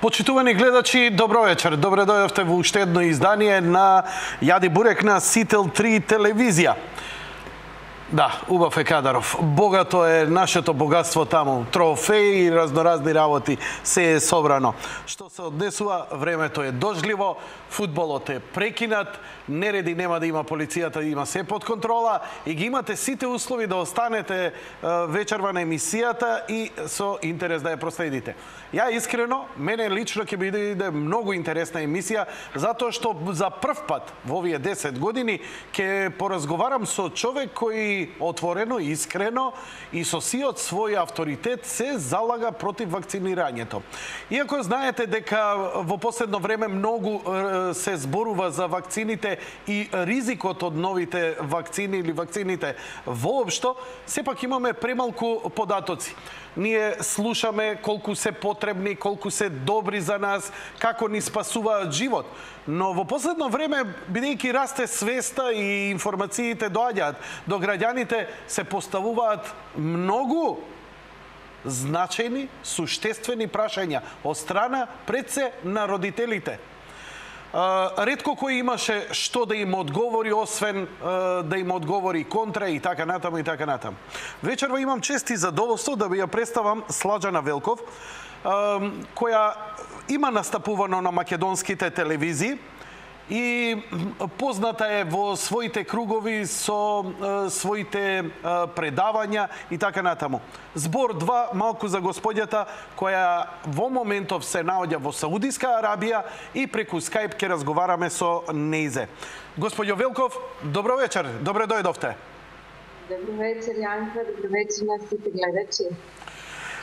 Почитувани гледачи, добро вечер. Добре дојдовте во уште едно издание на Јади Бурек на Сител 3 телевизија. Да, убав е Кадаров. Богато е нашето богатство таму. Трофеи и разноразни работи се е собрано. Што се однесува, времето е дожгливо, фудбалот е прекинат, нереди нема да има полицијата, има се под контрола и ги имате сите услови да останете вечерва на емисијата и со интерес да ја проследите. Ја искрено, мене лично ќе биде многу интересна емисија, затоа што за прв пат во овие 10 години ќе поразговарам со човек кој отворено, искрено и со сиот свој авторитет се залага против вакцинирањето. Иако знаете дека во последно време многу се зборува за вакцините и ризикот од новите вакцини или вакцините воопшто, сепак имаме премалку податоци. Ние слушаме колку се потребни, колку се добри за нас, како ни спасуваат живот. Но во последно време, бидејќи расте свеста и информациите доаѓаат до граѓаните, се поставуваат многу значајни, суштествени прашања од страна пред се на родителите. Ретко кој имаше што да им одговори, освен да им одговори контра и така натаму и така натаму. Вечерва имам чест и задоволство да ви ја представам Сладжана Велков, која има настапувано на македонските телевизии и позната е во своите кругови со своите предавања и така натаму. Збор 2, малку за господјата која во моментов се наоѓа во Саудиска Арабија и преку Скајп ќе разговараме со нејзе. Господјо Велков, добро вечер, добре дојдовте. Добро вечер, Јанка, добро вечер на сите гледачи.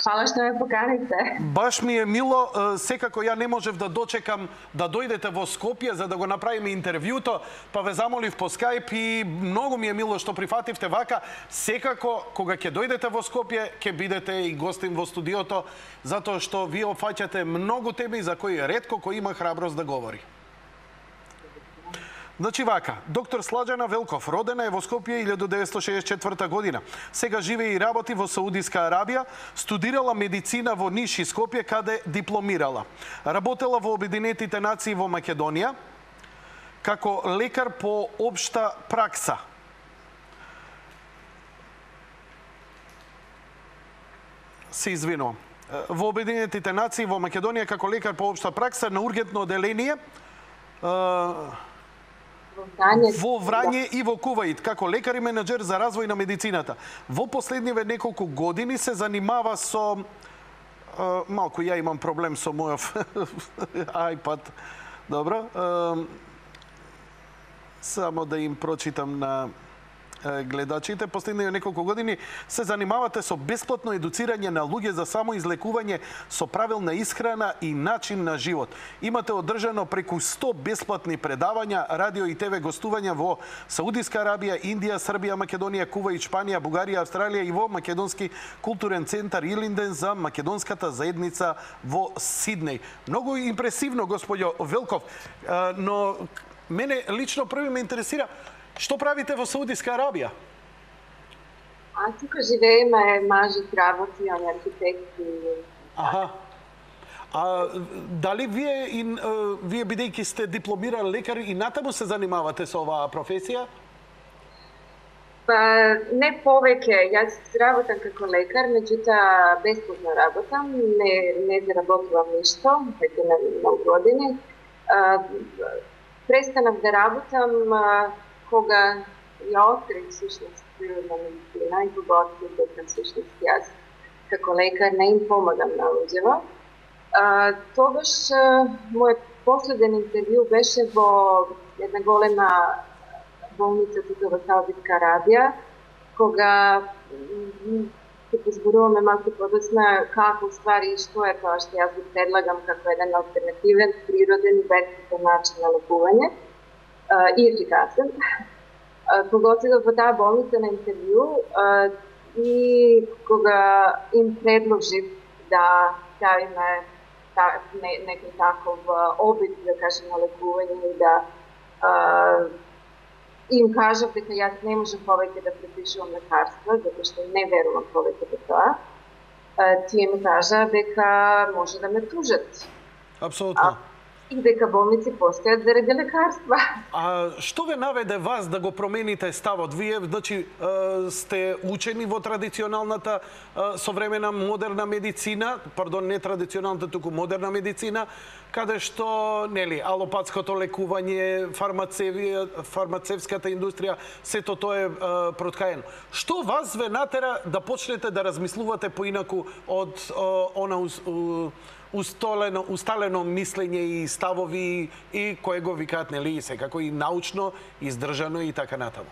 Хвала што ме поканите. Баш ми е мило, секако ја не можев да дочекам да дојдете во Скопје за да го направиме интервјуто, па ве замолив по Скајп и многу ми е мило што прифативте вака. Секако, кога ќе дојдете во Скопје, ќе бидете и гостин во студиото, затоа што вие опфаќате многу теми за кои ретко кој има храброст да говори. Значи вака, доктор Сладжана Велков, родена е во Скопје 1964 година. Сега живее и работи во Саудиска Арабија, студирала медицина во Ниш и Скопје, каде дипломирала. Работела во Обединетите нации во Македонија, како лекар по општа пракса. Се извинувам. Во Обединетите нации во Македонија, како лекар по општа пракса на ургентно оделение, во Врање и во Куваит, како лекар и менеджер за развој на медицината. Во последниве неколку години се занимава со... Малку ја имам проблем со мојов iPad. Добро. Само да им прочитам на гледачите. Последниве неколку години се занимавате со бесплатно едуцирање на луѓе за самоизлекување со правилна исхрана и начин на живот. Имате одржано преку 100 бесплатни предавања, радио и ТВ гостувања во Саудиска Арабија, Индија, Србија, Македонија, Куваит, Шпанија, Бугарија, Австралија и во Македонски културен центар Илинден за македонската заедница во Сиднеј. Многу импресивно, господјо Велков, но мене лично први ме интересира што правите во Саудиска Арабија? Тука живееме, мажот работи, он е архитект и... Аха. Дали вие бидејќи сте дипломиран лекар и натаму се занимавате со оваа професија? Па не повеќе, јас работам како лекар, меѓутоа бесплатно работам, не заработувам ништо, веќе на многу години. Престанав да работам кога ја открив всушност природна медицина и кога открив дека всушност јас како лекар не им помагам на луѓето. Тогаш мојот последен интервју беше во една голема болница тука во Саудиска Арабија, кога ќе позборуваме малку подоцна како ствари и што е тоа што јас го предлагам како еден алтернативен, природен и бесплатен начин на лекување и ефикасен. Кога отидов во таа болница на интервју и кога им предложив да ставиме некој таков обид, да кажем, на лекување и да им кажав дека јас не можам повеќе да препишувам лекарства, затоа што не верувам повеќе во тоа, тие ми кажа дека може да ме тужат. Апсолутно. И дека болници постојат заради лекарства. А што ве наведе вас да го промените ставот? Вие, значи, сте учени во традиционалната современа модерна медицина, пардон, не традиционалната, туку модерна медицина, каде што, нели, алопатското лекување, фармацевската индустрија, сето тоа е проткаено. Што вас ве натера да почнете да размислувате поинаку од она усталено мислење и ставови и кој го викаат, нели, секако и научно, издржано и така натаму?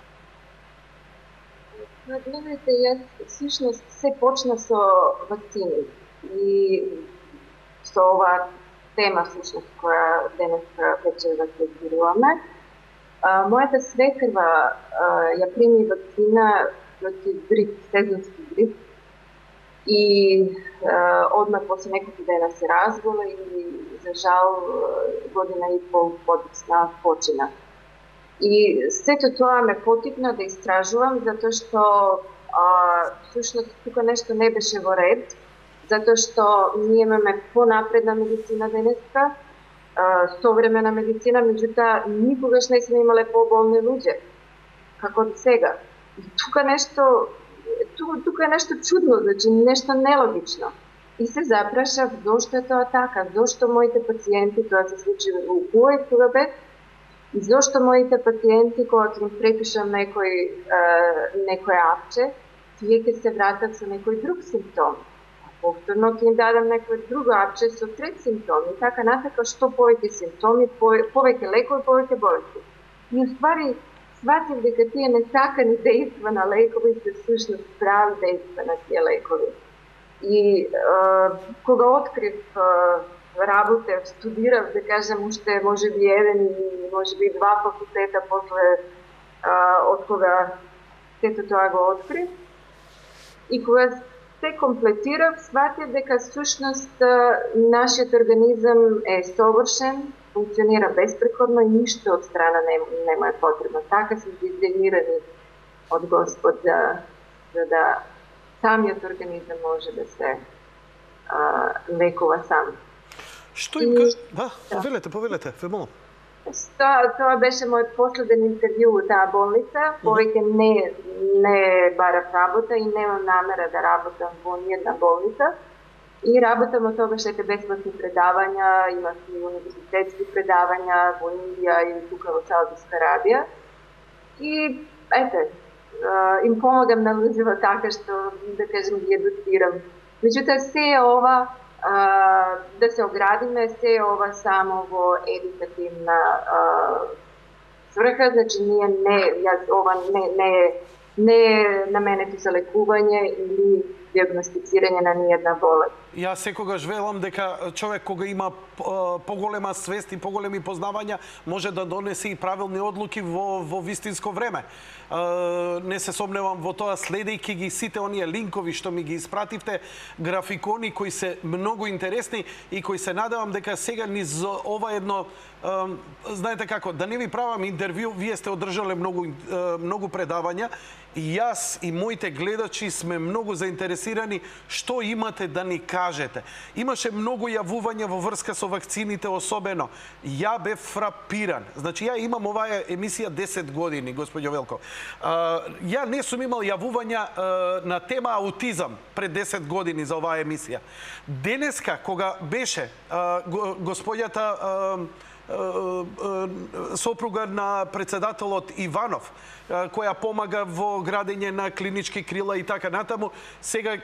Гледайте, јас всушност се почна со вакцини и со оваа тема всушност која денес вечерва третируваме. Мојата свекрва ја прими вакцина против грип, сезонски грип, и одмah после неколку дена се разбола и за жал година и пол подоцна почина. И сето тоа ме потикна да истражувам, затоа што всушност тука нешто не беше во ред, затоа што ние имаме понапредна медицина денеска, современа медицина, меѓутоа никогаш не сме имале поболни луѓе, како од сега. И тука е нешто чудно, значи нешто нелогично. И се запрашав зошто е тоа така, зошто моите пациенти, тоа се случи во УЕ-ФБ, и зошто моите пациенти, кога ќе им препишам некој апче, тие ќе се вратат со некој друг симптом. Повторно ќе им дадам некој друго апче со трет симптом. И така натака, што повеќе симптоми, повеќе лекови, повеќе болести. И уствари, сватив дека тие несакани дејства на лекови се всушност прави дејства на тие лекови. И кога открив, работев, студирав, да кажем, уште можеби еден и можеби два факултета после од кога сето тоа го открив. И кога се комплетирав, сватив дека всушност нашиот организам е совршен, функционира безпреходно и ништо од страна не му е потребно. Така се дизајнирани од Господ за да самиот организам може да се лекува сам. Што им кажа? Да, повелете, ве молам. Тоа беше мојот последен интервју во таа болница. Повеќе не барав работа и немам намера да работам во ниједна болница. И работам од тоа беше бесплатни предавања, имав и универзитетски предавања во Индија и тука во Саудовска Арабија. И им помагам на луѓето така што, да кажем, ги едуцирам. Меѓутоа, се ова да се оградиме, се ова само во едукативна сврха, значи ова не е наменето за лекување или диагностицирање на ниједна болест. Јас секогаш велам дека човек кога има поголема свест и поголеми познавања може да донесе и правилни одлуки во вистинско време. Не се сомневам во тоа, следејќи ги сите оние линкови што ми ги испративте, графикони кои се многу интересни и кои се надевам дека сега низ ова едно, знаете како, да не ви правам интервју, вие сте одржале многу предавања и јас и моите гледачи сме многу заинтересирани што имате да ни кажете. Имаше многу јавувања во врска со вакцините особено. Ја бев фрапиран. Значи, ја имам оваа емисија 10 години, господјо Велков. Ја не сум имал јавувања на тема аутизам пред 10 години за оваа емисија. Денеска, кога беше господјата сопруга на председателот Иванов, која помага во градење на клинички крила и така натаму, сега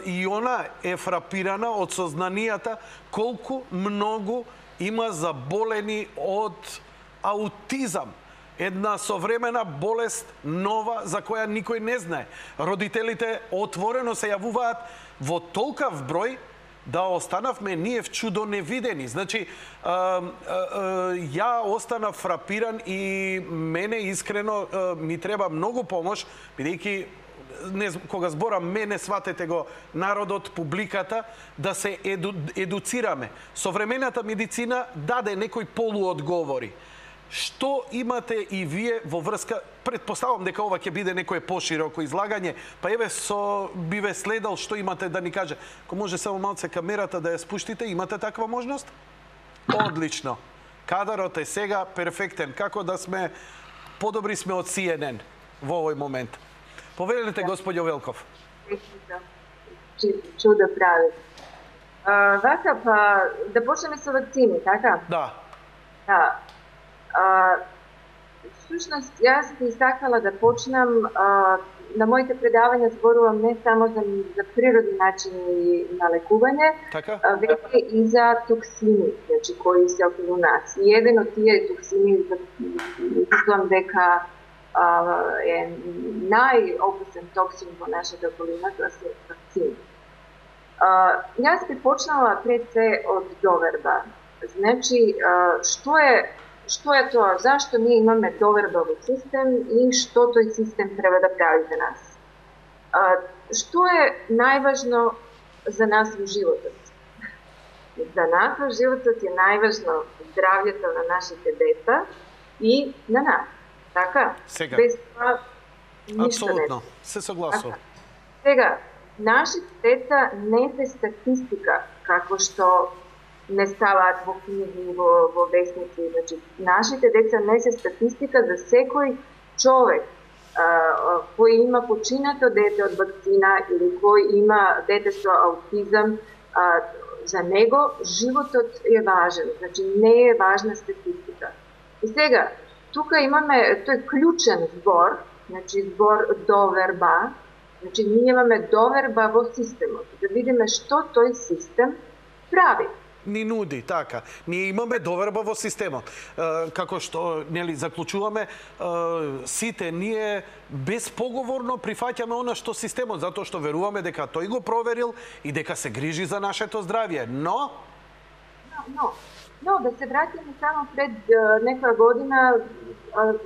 и она е фрапирана од сознанијата колку многу има заболени од аутизам. Една современа болест, нова, за која никој не знае. Родителите отворено се јавуваат во толкав број да останавме ние в чудо невидени. Значи, ја останав фрапиран и мене искрено ми треба многу помош, бидејќи кога зборам мене, сватете го народот, публиката, да се едуцираме. Современата медицина даде некои полуодговори. Што имате и вие во врска, предпоставам дека ова ќе биде некое пошироко излагање, па еве би ве следал што имате да ни каже. Ако може само малце камерата да ја спуштите, имате таква можност? Одлично. Кадарот е сега перфектен. Како да сме подобри сме од CNN во овој момент. Повелете, господјо Велков. Чудо прави. Вака, па да почнеме со вакцини, така? Да. Да. Всушност, јас би сакала да почнам, на моите предавања зборувам не само за природни начини на лекување, Така? веќе и за токсини, значи, кои се околу нас. И еден од тие токсини, мислам дека е најопасен токсин во нашата околина, тоа се вакцини. Јас би почнала пред се од доверба. Значи, што е тоа, зашто ние имаме доверба во систем и што тој систем треба да прави за нас. Што е најважно за нас во животот? За нас во животот е најважно здравјето на нашите деца и на нас. Така? Сега. Без това ништо не. Апсолутно. Се согласувам. Сега, нашите деца не се статистика, како што не ставаат во книги, во весници. Значи, нашите деца не се статистика за секој човек кој има починато дете од вакцина или кој има дете со аутизам, за него животот е важен. Значи, не е важна статистика. И сега, тука имаме тој клучен збор, значи збор доверба. Значи, ние имаме доверба во системот, да видиме што тој систем прави. Ни нуди, така. Ние имаме доверба во системот. Како што нели заклучуваме, сите ние безпоговорно прифаќаме она што системот, затоа што веруваме дека тој го проверил и дека се грижи за нашето здравје. Но да се вратиме само пред некоја година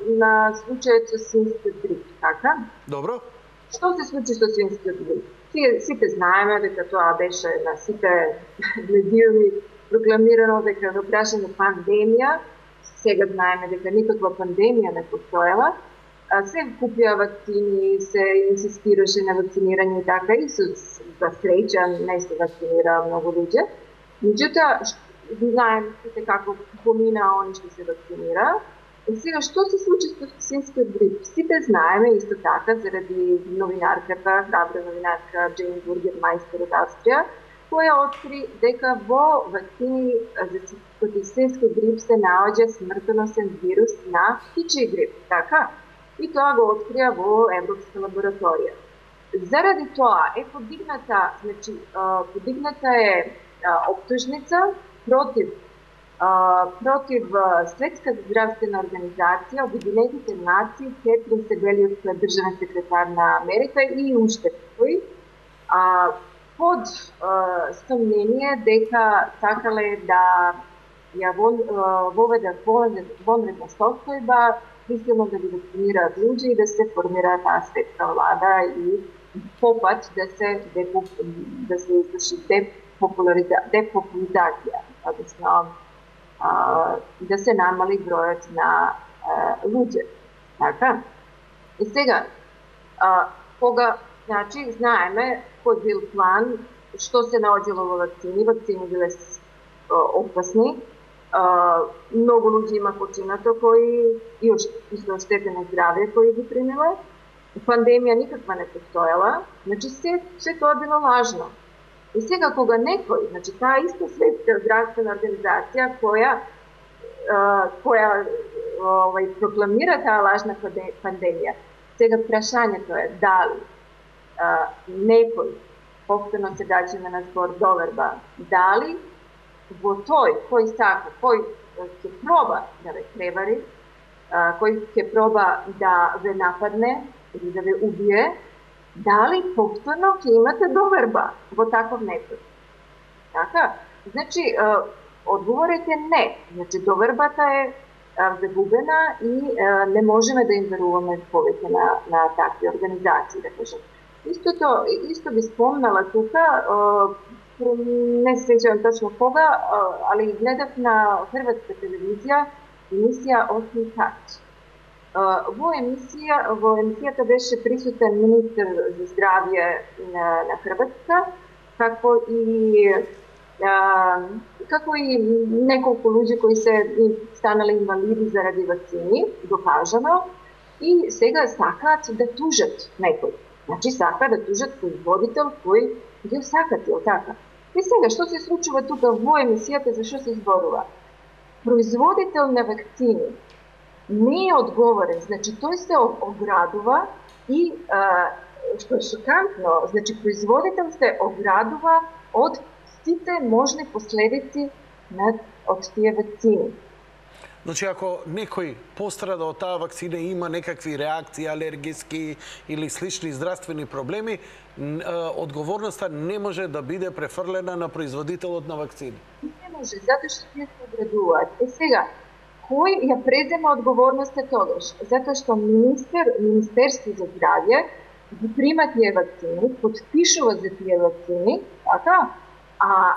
на случајот со свинскиот грип, така? Добро. Што се случи со свинскиот грип? Сите знаеме дека тоа беше на сите медиуми прокламирано дека го прашање пандемија. Сега знаеме дека никаква пандемија не постоела. Се купија вакцини, се инсистираше на вакцинирање и така, и за среќа не се вакцинираа многу луѓе. Меѓутоа, знаем сите како помина они што се вакцинираа. И сега, што се случи со свинскиот грип? Сите знаеме исто така, заради новинарката, храбра новинарка Джейн Бургермајстер од Австрија, која откри дека во вакцини за свинскиот грип се наоѓа смртоносен вирус на птичји грип, така? И тоа го открија во Европска лабораторија. Заради тоа е подигната е оптужница против Светската здравствена организација, Обединетите нации, Кетрин Себелиус, државен секретар на Америка и уште кои, под сомнение дека сакале да ја воведат вонредна состојба, присилно да ги вакцинираат луѓе и да се формира таа светска влада и попат да се изврши депопулизација, односно да се намали бројот на луѓе. Така? И сега, кога, значи, знаеме кој бил план, што се наоѓало во вакцини, вакцини биле опасни, многу луѓе има починато кои и оштетено здравје кои ги примиле, пандемија никаква не постоела, значи се тоа било важно. И сега кога некој, значи таа иста Светска здравствена организација која прокламира таа лажна пандемија, сега прашањето е дали некој, повторно се дајме на збор доверба, дали во тој кој сака, кој ќе проба да ве превари, кој ќе проба да ве нападне или да ве убие, дали повторно ќе имате доверба во таков некој? Така? Значи, одговорот е не. Значи, довербата е загубена и не можеме да им веруваме повеќе на такви организации, да кажем. Исто би спомнала тука, не се сеќавам точно кога, али гледав на хрватска телевизија емисија Осми тач. Во емисијата беше присутен министер за здравје на Хрватска, како и kako i nekoliko ljudi koji se станали инвалиди заради вакцини, докажано, и сега сакаат да тужат некој. Значи сака да тужат производител кој ги сакатил, така. И сега, што се случува тука во емисијата, за што се зборува? Производител на вакцини не е одговорен, значи тој се оградува и, што е шокантно, значи производител се оградува од сите можни последици од тие вакцини. Значи, ако некој пострада од таа вакцина и има некакви реакции, алергиски или слични здравствени проблеми, одговорноста не може да биде префрлена на производителот на вакцини. Не може, затоа што тие се оградуваат. Сега, кој ја презема одговорноста тогаш? Затоа што Министерство за здравје ги прима тие вакцини, подпишува за тие вакцини, така, а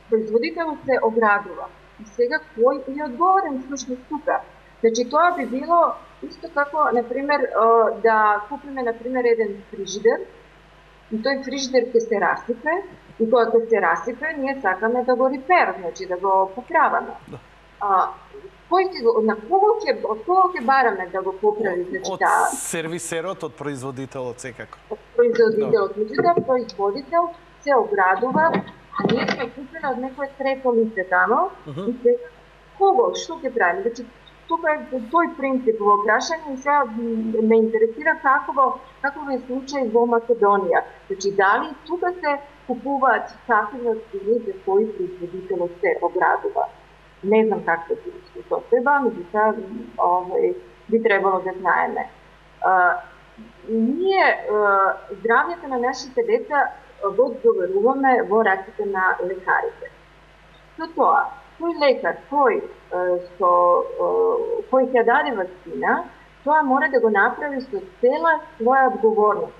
производителот се оградува. И сега кој е одговорен всушност тука? Значи тоа би било исто како, например, да купиме, например, еден фрижидер, и тој фрижидер ќе се расипе, и кога ќе се расипе, ние сакаме да го рипер, значи да го поправаме. На кого ќе бараме да го поправи? Значи, од сервисерот, од производителот, секако. Од производителот. Меѓутоа, производител се оградува, а ние сме купили од некој трето лице тамо, и сега кого, што ќе правиме? Значи, тука е тој принцип во прашање и сега ме интересира каков е случај во Македонија. Значи, дали тука се купуваат такви вакцини за кои производителот се оградува? Не знам како е тоа треба, меѓутоа би требало да знаеме. Ние здравјето на нашите деца го доверуваме во раците на лекарите. Со тоа, кој лекар, кој ќе даде вакцина, тоа мора да го направи со цела своја одговорност.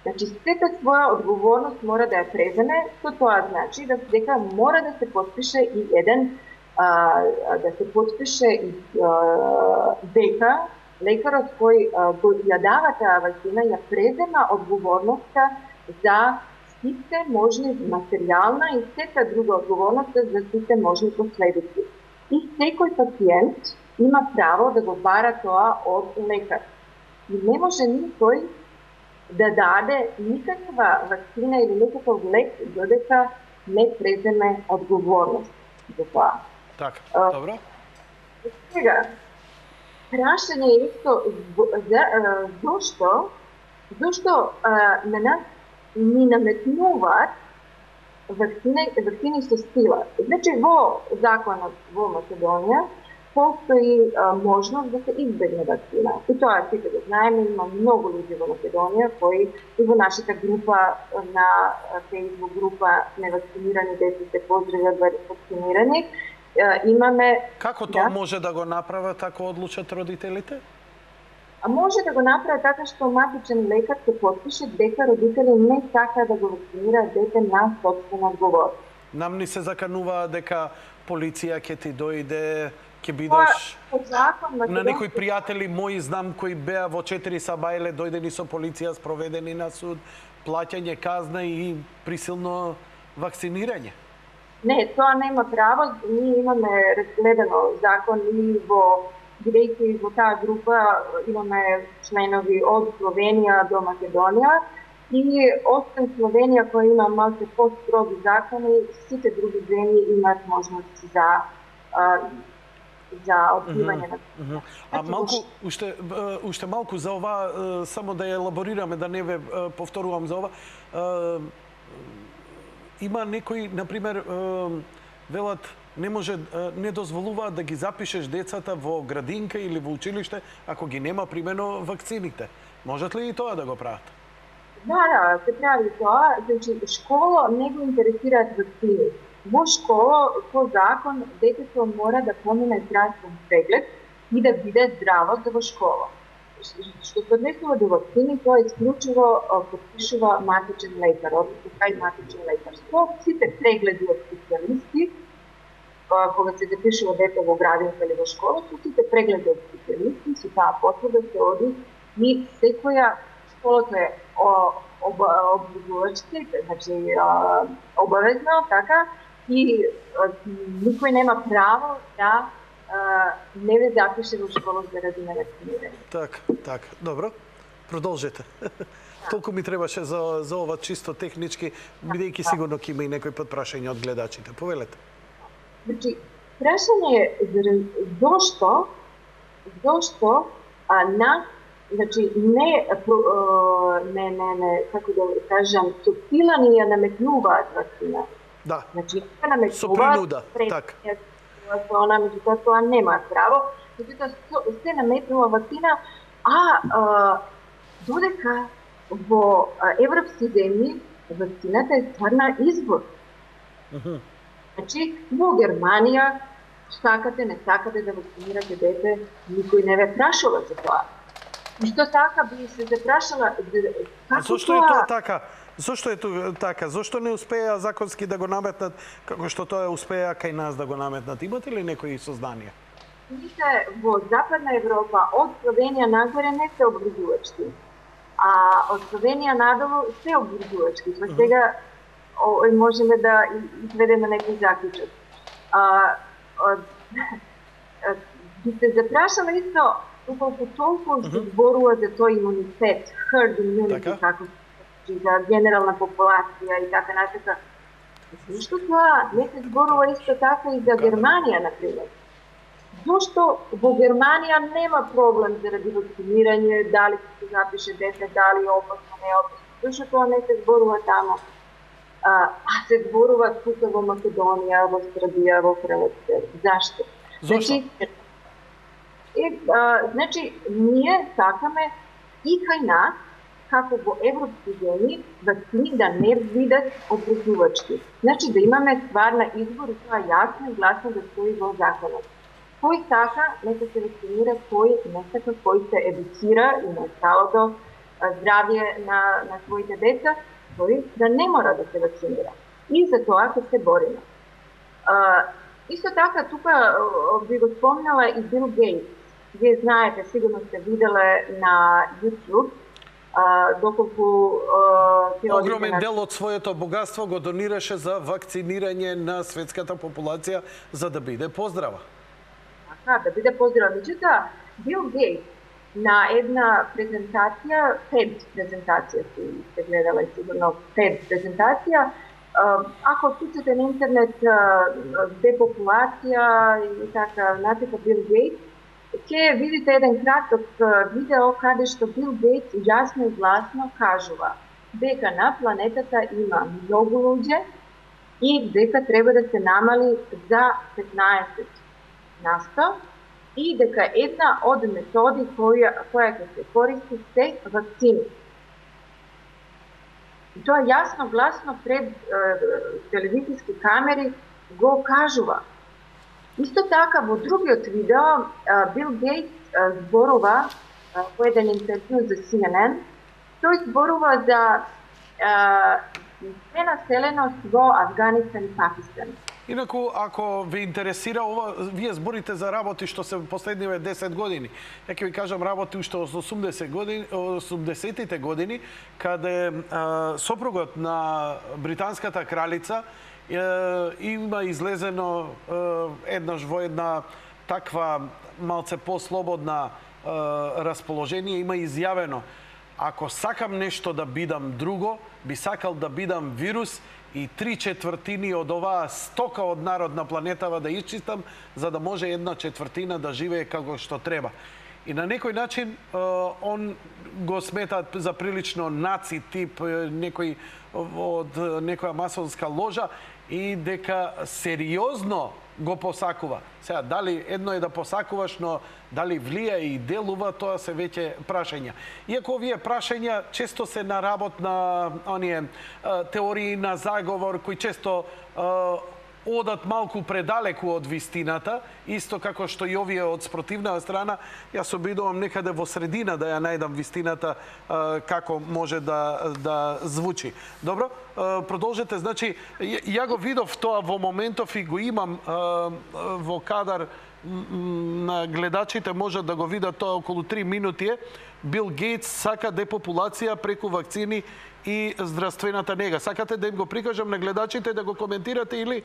Значи, сета своја одговорност мора да ја преземе, со тоа значи дека мора да се подпише и дека лекарот кој ја дава таа вакцина ја презема одговорноста за сите можни материјална и сета друга одговорност за сите можни последици. И секој пациент има право да го бара тоа од лекар. И не може никој да даде никаква вакцина или никаков лек додека не преземе одговорност за тоа. Така, добро. Сега, прашање е исто зашто на нас ни наметнуваат вакцини со сила. Значи, во законот во Македонија постои можност да се избегне вакцина. И тоа сите го знаеме, има многу луѓе во Македонија кои и во нашата група на Facebook група невакцинирани деца се поздрават вакцинирани. Имаме... Како тоа може да го направат ако одлучат родителите? Може да го направи така што матичен лекар се подпише дека родители не сака да го вакцинираат дете на собствена одговорност. Нам ни се заканува дека полиција ќе ти дојде, ќе бидеш... На некои пријатели мои знам кои беа во 4 сабајле, дојдени со полиција, спроведени на суд, плаќање казна и присилно вакцинирање. Не, тоа нема право. Ние имаме разгледано закон и бидејќи во таа група имаме членови од Словенија до Македонија и освен Словенија која има малку построги закони, сите други земји имаат можност за откривање на... А малку, уште малку за ова, само да ја елаборираме, да не ве повторувам за ова. Има некои, например, велат, не дозволуваат да ги запишеш децата во градинка или во училиште ако ги нема примено вакцините. Можат ли и тоа да го прават? Да, се прави тоа. Значи, школа не го интересираат вакцини. Во школа, по закон, детето мора да помине здравствен преглед и да биде здраво за во школа. Што се однесува до вакцини, тоа исклучиво подпишува матичен лекар, односно тај матичен лекар. Со сите прегледи од специјалисти, кога се запишува дете во градинка или во школа, со сите прегледи од специјалисти, со таа потврда се оди и секоја школата е obrazlovački, znači obavezno, така, i никој нема право да не ве запише во школа заради невакцинирање. Так, добро. Продолжете. Толку ми требаше за ова чисто технички, бидејќи сигурно ќе има и некој подпрашање од гледачите. Повелете. Значи, прашање е зошто нас, значи не како да кажам, со сила ни ја наметнуваат вакцина. Да. Значи, со принуда, така. Она, меѓутоа, тоа нема право. Меѓутоа, се наметнува вакцина, додека во европски земји вакцината е стварна избор. Значи, во Германија, сакате, не сакате да вакцинирате дете, никој не ве прашува за тоа. Исто така би се запрашала како зошто е тоа така? Зошто е тоа така? Зошто не успеа законски да го наметнат како што тоа успеа кај нас да го наметнат? Имате ли некои сознанија? Ние во Западна Европа од Словенија нагоре не се обврзувачки, а од Словенија надолу се обврзувачки. Сега можеме да изведеме некој заклучок. Би се запрашала исто доколку толку се зборува за тој имунитет, herd immunity, како за генерална популација и така натака. Зошто тоа не се зборува исто така и за Германија, например? Зошто во Германија нема проблем заради вакцинирање, дали се запише дете, дали е опасно, не е опасно? Зошто тоа не се зборува тамо? А се зборува тука во Македонија, во Србија, во Хрватска. Зашто? Зошто? Значи, ние сакаме и кај нас, како во европски земји, вакцини да не бидат обврзувачки. Значи, да имаме стварна избор и тоа јасно и гласно да стои во законот. Кој сака, нека се вакцинира, кој не сака, кој се едуцира и на цялото здравје на своите деца, тој да не мора да се вакцинира. И за тоа ќе се бориме. Исто така, тука би го спомнала и Бил Гейтс. Вие знаете, сигурно сте виделе на YouTube, доколку огромен дел од своето богатство го донираше за вакцинирање на светската популација за да биде поздрава. Така, да биде поздрава. Меѓутоа, Бил Гейтс на една презентација, TED презентација, сте гледала и сигурно TED презентација, ако отпуцате на интернет депопулација и така натака Бил Гейтс, ќе видите еден краток видео каде што Бил Гейтс јасно и гласно кажува дека на планетата има многу луѓе и дека треба да се намали за 15% и дека една од методи која ќе се користи се вакцини. И тоа јасно гласно пред телевизиски камери го кажува. Исто така, во другиот видео, Бил Гейтс зборува во еден интервју за CNN, тој зборува за пренаселеност во Афганистан и Пакистан. Инаку, ако ве интересира ова, вие зборите за работи што се последниве 10 години. Ја ќе ви кажам работи уште од 80-тите години, каде сопругот на британската кралица има излезено еднаш во една таква малце послободна расположение, има изјавено: ако сакам нешто да бидам друго, би сакал да бидам вирус и 3/4 од оваа стока од народ на планетава да исчистам, за да може 1/4 да живее како што треба. И на некој начин он го смета за прилично наци тип, некој од некоја масонска ложа, и дека сериозно го посакува. Сега, дали едно е да посакуваш, но дали влија и делува, тоа се веќе прашања. Иако овие прашања често се на работ на оние теории на заговор, кои често одат малку предалеку од вистината, исто како што и овие од спротивната страна. Јас обидувам некаде во средина да ја најдам вистината како може да звучи. Добро, продолжете. Значи, ја го видов тоа во моментов и го имам во кадар на гледачите можат да го видат тоа околу 3 минути е Бил Гейтс сака депопулација преку вакцини и здравствената нега. Сакате да им го прикажам на гледачите да го коментирате или?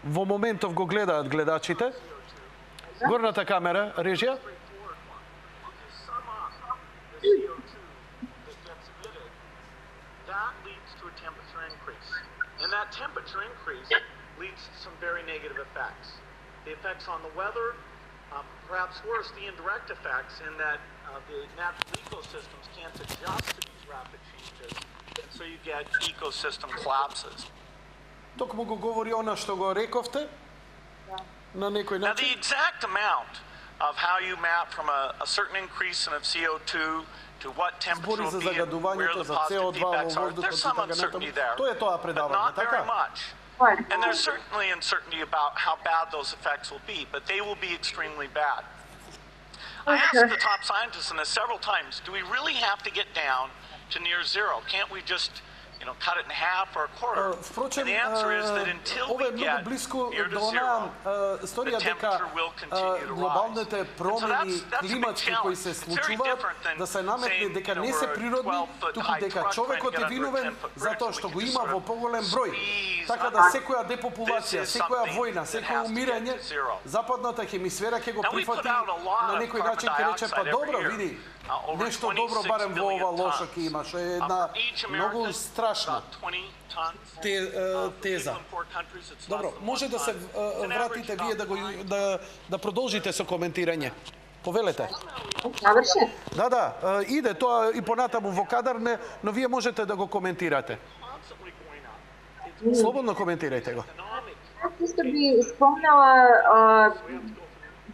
Во моментов го гледаат гледачите. Горната камера, режија. And that temperature increase leads to some very negative effects. The effects on the weather, perhaps worse, the indirect effects in that the natural ecosystems can't adjust to these rapid changes, and so you get ecosystem collapses. Токму го говори она што го рековте на некој Now, the начин. exact amount of how you map from a certain increase in of CO2 to what temperature Збори за will be and where загадувањето, the за positive CO2 feedbacks во are, воздухот there's и some така uncertainty натаму. there, Тоа е тоа but предавање, not very така? much. And there's certainly uncertainty about how bad those effects will be, but they will be extremely bad. I asked the top scientists in this several times, do we really have to get down to near zero? Can't we just, cut it in half or a quarter? Впрочем, And the answer is that until ова we е многу get близко near to до zero, онаа the историја дека temperature will continue to rise. глобалните And so промени that's a big климатски кои се challenge. It's very случуваат different than да се наметне saying, дека не we're се a природни, 12-foot туку high дека truck човекот trying е to get under a виновен 10-foot bridge, затоа we што can го just има sort во of поголем број. squeeze Така under. да секоја депопулација, This is секоја something војна, that секој has to get умирање, to zero. западната хемисфера ќе го Now, we прифати put out a lot на of некој carbon начин ќе рече па dioxide добро, every year. види, Over нешто добро 26 барем во ова billion лошо tons. ќе имаш, е една For each многу American, страшна about 20 tons. теза. People in poor countries, it's Добро, less than може 1 да се ton. It's an вратите average вие about да продолжите со коментирање. Повелете. Завршен. Да, иде тоа и понатаму во кадар, но вие можете да го коментирате. constantly going up. It's Слободно коментирајте го. economic. Аз исто би спомнала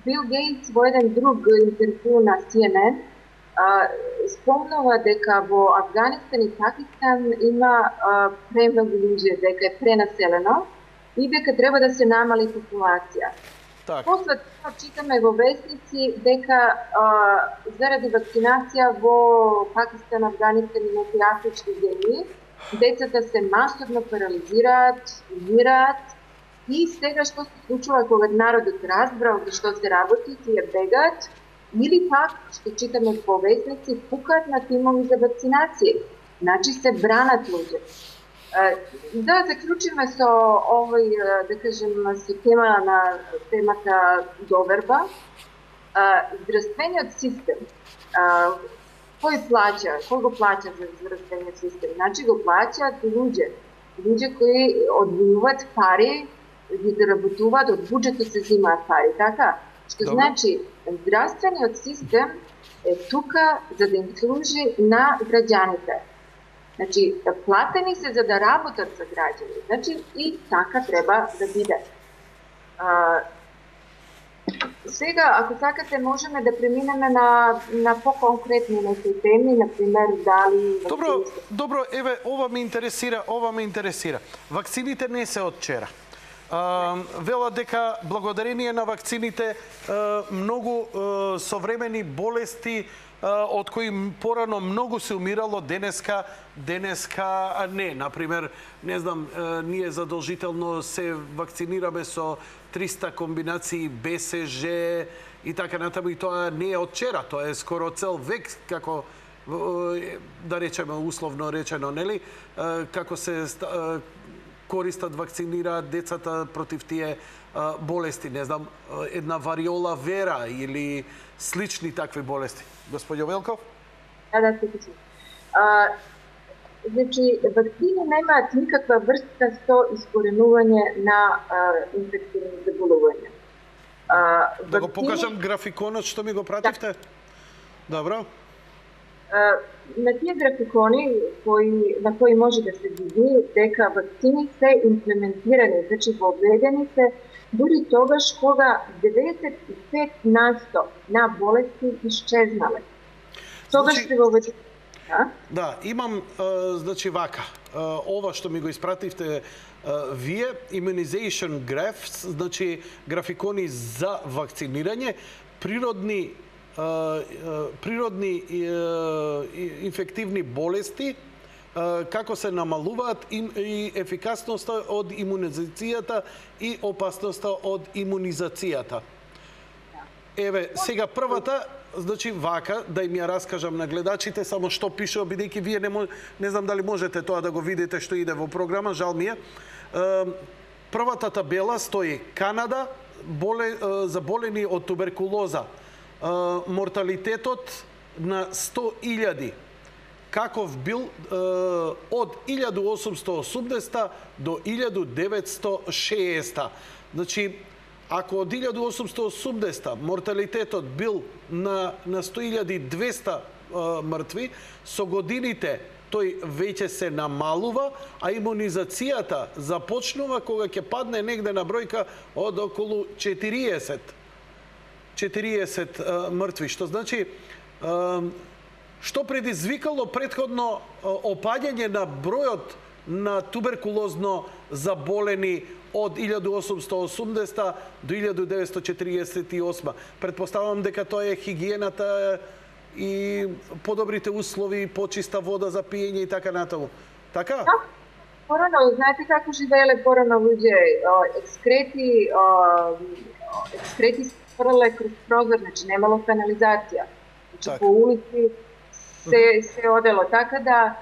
Бил Гейтс во еден друг интервју на CNN спомнува дека во Афганистан и Пакистан има премногу луѓе, дека е пренаселено и дека треба да се намали популација. Так. После тоа читаме во вестници дека заради вакцинација во Пакистан, Афганистан и некои афрички земји, децата се масовно парализираат, умираат и сега што се случува кога народот разбрал за што се работи, тие бегаат или пак, што читаме во вестници, пукаат на тимови за вакцинација. Значи се бранат луѓе. Да заклучиме со овој, да кажем, со темата доверба. Здравствениот систем, кој го плаќа за здравствениот систем? Значи го плаќаат луѓе кои одвојуваат пари, ги заработуваат, од буџетот се земаат пари, така? Што Добро. значи, здравствениот систем е тука за да им служи на граѓаните. Значи, платени се за да работат за граѓани. Значи, и така треба да биде. Сега, ако сакате, можеме да преминеме на по-конкретни некои теми, например, дали... Добро, еве, ова ме интересира. Вакцините не се од вчера. Вела дека благодарение на вакцините многу современи болести од кои порано многу се умирало, денеска не. Например, не знам, ние задолжително се вакцинираме со 300 комбинации БСЖ и така натаму, и тоа не е од вчера, тоа е скоро цел век, како да речеме условно речено, нели? Како се користат, вакцинираат децата против тие болести, не знам, една вариола вера или слични такви болести. Господјо Велков? Да, секој. Значи, вакцини немаат никаква врска со искоренување на инфекциони заболувања. Да го покажам графиконот што ми го пративте? Добро. На тие графикони на кои може да се види дека вакцини се имплементирани, значи воведени се дури тогаш кога 95% на болести исчезнале. Тогаш се воведени. Да, имам, значи вака, ова што ми го испративте вие, immunization graphs, значи графикони за вакцинирање, природни инфективни болести како се намалуваат и ефикасноста од имунизацијата и опасноста од имунизацијата. Еве, сега првата, значи вака, да им ја раскажам на гледачите само што пише, бидејќи вие не знам дали можете тоа да го видите што иде во програма, жал ми е. Првата табела стои Канада, заболени од туберкулоза. Морталитетот на 100.000 каков бил од 1880 до 1960. Значи, ако од 1880 морталитетот бил на 100.200 мртви, со годините тој веќе се намалува, а имунизацијата започнува кога ќе падне негде на бројка од околу 40 мртви, што значи што предизвикало претходно опаѓање на бројот на туберкулозно заболени од 1880 до 1948. Предпоставам дека тоа е хигиената и подобрите услови, почиста вода за пиење и така натаму. Така? Да. Порано, знаете како живееле порано луѓе? Екскрети спрле кроз прозор, значи немало канализација. Значи по улици се одело. Така да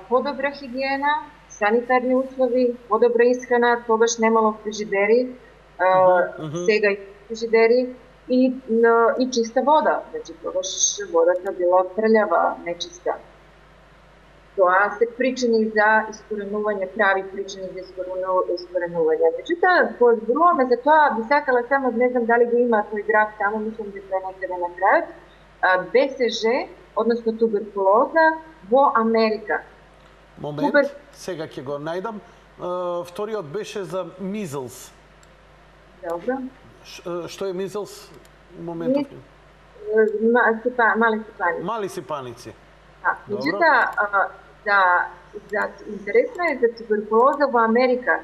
подобра хигиена, санитарни услови, подобра исхрана, тогаш немало фрижидери, сега и фрижидери, и чиста вода. Значи, тогаш водата била прљава, нечиста. Тоа се причини за искоренување, прави причини за искоренување. Меѓутоа, зборуваме за тоа, би сакала само, не знам дали го има тој граф таму, мислам дека е некаде на крајот, БСЖ, односно туберкулоза во Америка. Момент, сега ќе го најдам. Вториот беше за мизлс. Добро. Што е мизлс? Моментот. Мали сипаници. Мали сипаници. Меѓутоа, интересно е за туберкулоза во Америка.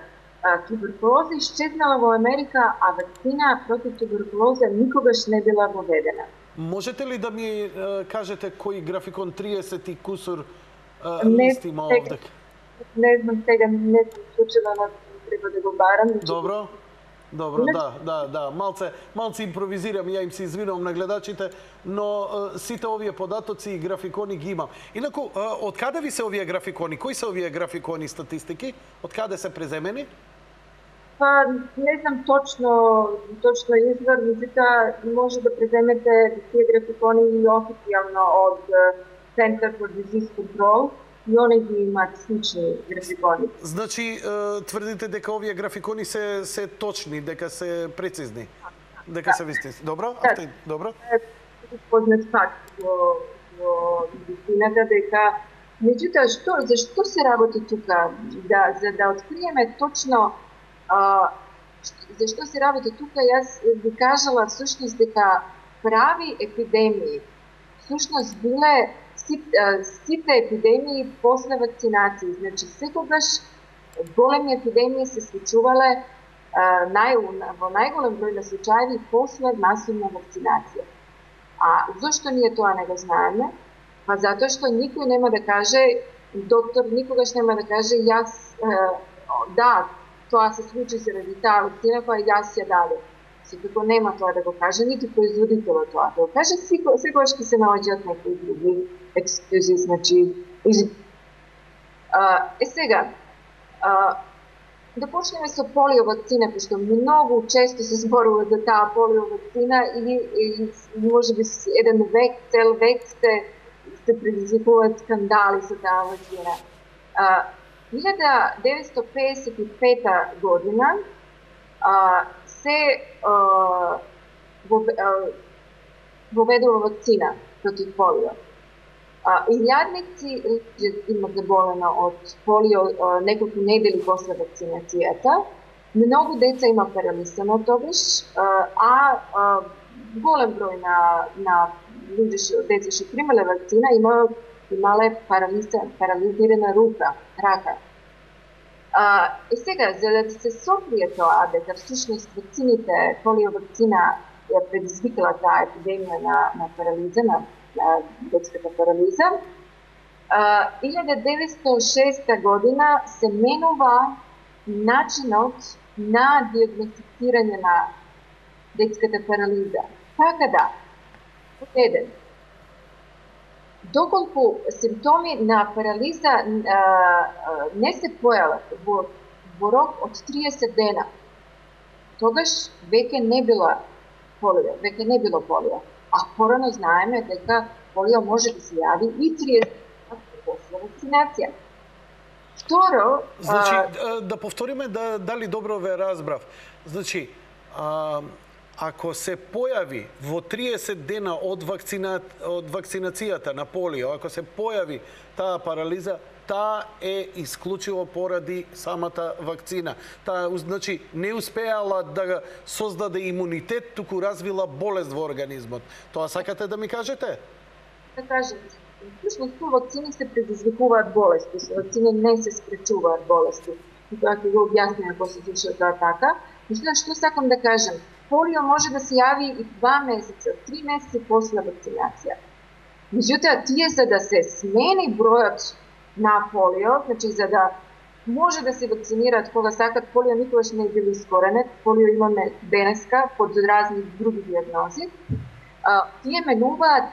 Туберкулоза исчезнала во Америка, а вакцина против туберкулоза никогаш не била воведена. Можете ли да ми кажете кој графикон 30 и кусур листи има овде? Не знам сега, не сум случила, треба да го барам. Добро, да. Малце импровизирам, ја им се извинувам на гледачите, но сите овие податоци и графикони ги имам. Инаку, од каде ви се овие графикони? Кои се овие графикони статистики? Од каде се преземени? Па, не знам точно извор, меѓутоа може да преземете тие графикони и официјално од Center for Disease Control, и они ги имаат слични графикони. Значи, тврдите дека овие графикони се точни, дека се прецизни, дека се вистински. Добро? Добро? Познат факт во медицината дека, меѓутоа, зашто се работи тука? За да откриеме точно зашто се работи тука, јас би кажала всушност дека прави епидемии всушност биле сите епидемии после вакцинации. Значи, секогаш големи епидемии се случувале во најголем број на случаи после масовна вакцинација. А зошто ние тоа не го знаеме? Па затоа што никој нема да каже, доктор никогаш нема да каже, јас, да, тоа се случи заради таа вакцина, па јас ја дадов. Секако нема тоа да го каже, нити производителот тоа да го каже, секогаш ќе се наоѓаат некои други екскузи, значи... сега, да почнеме со полио вакцина, пошто многу често се зборува за таа полио вакцина и може би еден век, цел век се предизвикуваат скандали со таа вакцина. 1955 година се воведува вакцина против полио. Илјадници имат заболено од полио неколку недели после вакцинацијата. Многу деца има паралисано тогаш, голем број на деца што примале вакцина имале парализирана рака. Сега, за да се сокрие тоа дека всушност вакцините, полио вакцина ја предизвикала таа епидемија на парализа, на детската парализа, 1906 година се менува начинот на диагностицирање на детската парализа. Така да, еден, доколку симптоми на парализа не се појават во рок од 30 дена, тогаш веќе не било полио. А порано знаеме дека полио може да се јави и 30 дена после вакцинација. Второ... Значи, да повториме дали добро ве разбрав. Значи, ако се појави во 30 дена од вакцинацијата на полио, ако се појави таа парализа, таа е исклучиво поради самата вакцина. Таа, значи, не успеала да создаде имунитет, туку развила болест во организмот. Тоа сакате да ми кажете? Да кажем, всушност со вакцини се предизвикуваат болести, со вакцини не се спречуваат болести. И тоа ќе го објасня ако се случи тоа така. Мислам, што сакам да кажем, полио може да се јави и 2 месеца, 3 месеци после вакцинација. Меѓутоа, тие за да се смени бројот на полио, значи за да може да се вакцинираат кога сакат, полио никогаш не е бил искоренет, полио имаме денеска под разни други диагнози. Тие менуваат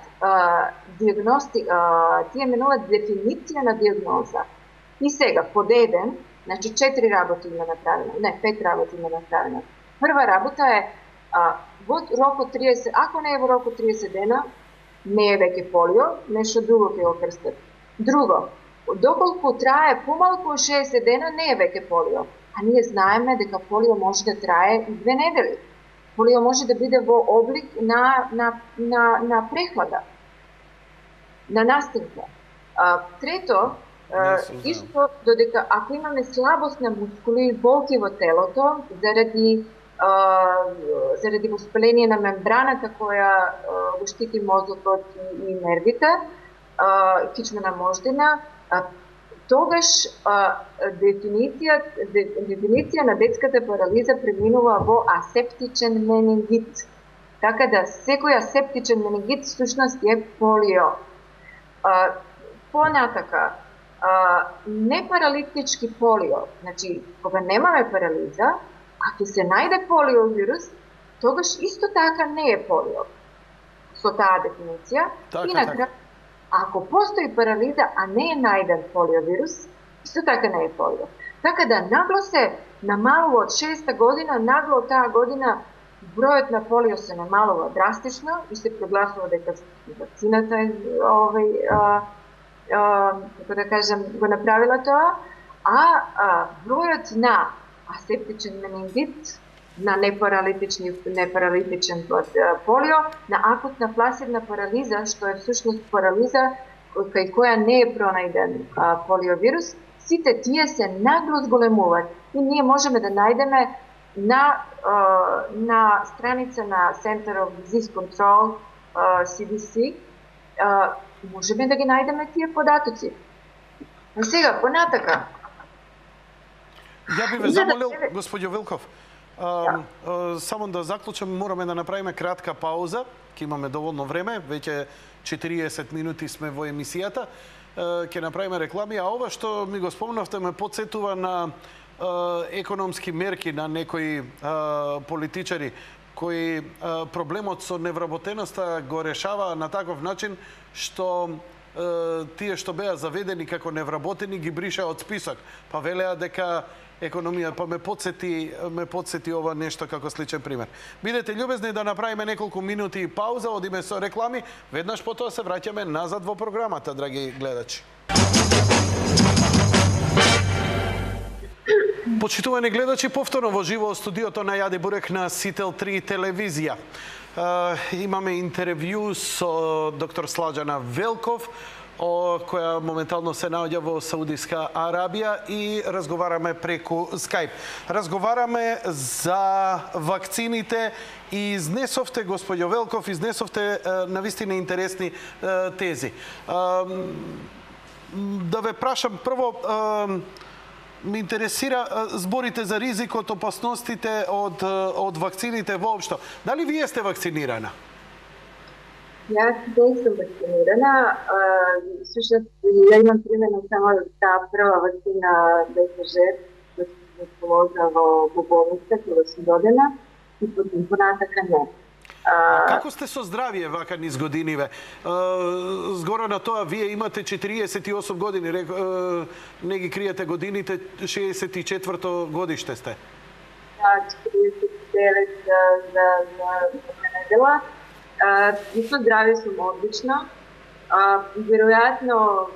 дефиниција на диагноза. И сега, под еден, значи 4 работи има направено, не, 5 работи има направено. Прва работа е во рок од 30, ако не е во рок од 30 дена, не е веќе полио, нешто друго ќе го крстат. Друго, доколку трае помалку од 60 дена, не е веќе полио. А ние знаеме дека полио може да трае и 2 недели. Полио може да биде во облик на прехлада, на настинка. Трето, исто додека ако имаме слабост на мускули и болки во телото заради воспаление на мембраната која го штити мозокот и нервите, кичмена мождина, тогаш дефиниција на детската парализа преминува во асептичен менингит. Така да секој асептичен менингит всушност е полио. Понатака, непаралитички полио, значи кога немаме парализа, а ќе се најде полиовирус, тогаш исто така не е полио. Со таа дефиниција. И на крај, ако постои парализа, а не е најден полиовирус, исто така не е полио. Така да нагло се намалува од 6-та година, нагло од таа година бројот на полио се намалува драстично и се прогласува дека вакцината како да кажем, го направила тоа, а бројот на асептичен менингит, на непаралитичен полио, на акутна пласивна парализа, што е всушност парализа кај која не е пронајден полиовирус, сите тие се нагло зголемуваат и ние можеме да најдеме на страница на Center of Disease Control, CDC, можеме да ги најдеме тие податоци. А сега, понатака. Ја би ве замолил, господјо Вилков, само да заклучам, мораме да направиме кратка пауза, ќе имаме доволно време, веќе 40 минути сме во емисијата, ќе направиме реклами, а ова што ми го спомнавте ме подсетува на економски мерки на некои политичари, кои проблемот со невработеноста го решава на таков начин што тие што беа заведени како невработени ги бриша од список. Па велеа дека економија, па ме подсети ова нешто како сличен пример. Бидете љубезни да направиме неколку минути пауза, одиме со реклами, веднаш потоа се враќаме назад во програмата, драги гледачи. Почитувани гледачи, повторно во живо од студиото на Јади Бурек на Сител 3 телевизија. Имаме интервју со доктор Слаđana Велков, која моментално се наоѓа во Саудиска Арабија и разговараме преку Скајп. Разговараме за вакцините и изнесовте, господјо Велков, навистина интересни тези. Да ве прашам прво, ме интересира зборите за ризикот, опасностите од вакцините воопшто. Дали вие сте вакцинирана? Ja nisam vakcinirana. Всъщност, я имам примерно само та прва vakcina BCG, koja sam poложila во болница, кога сум додена, и потом понатака не. Како сте со здравје вака низ годиниве? Згора на тоа, вие имате 48 години, не ги криете годините, 64-то годиште сте. Да, 49 за недела. И со здравје сум одлично. Веројатно,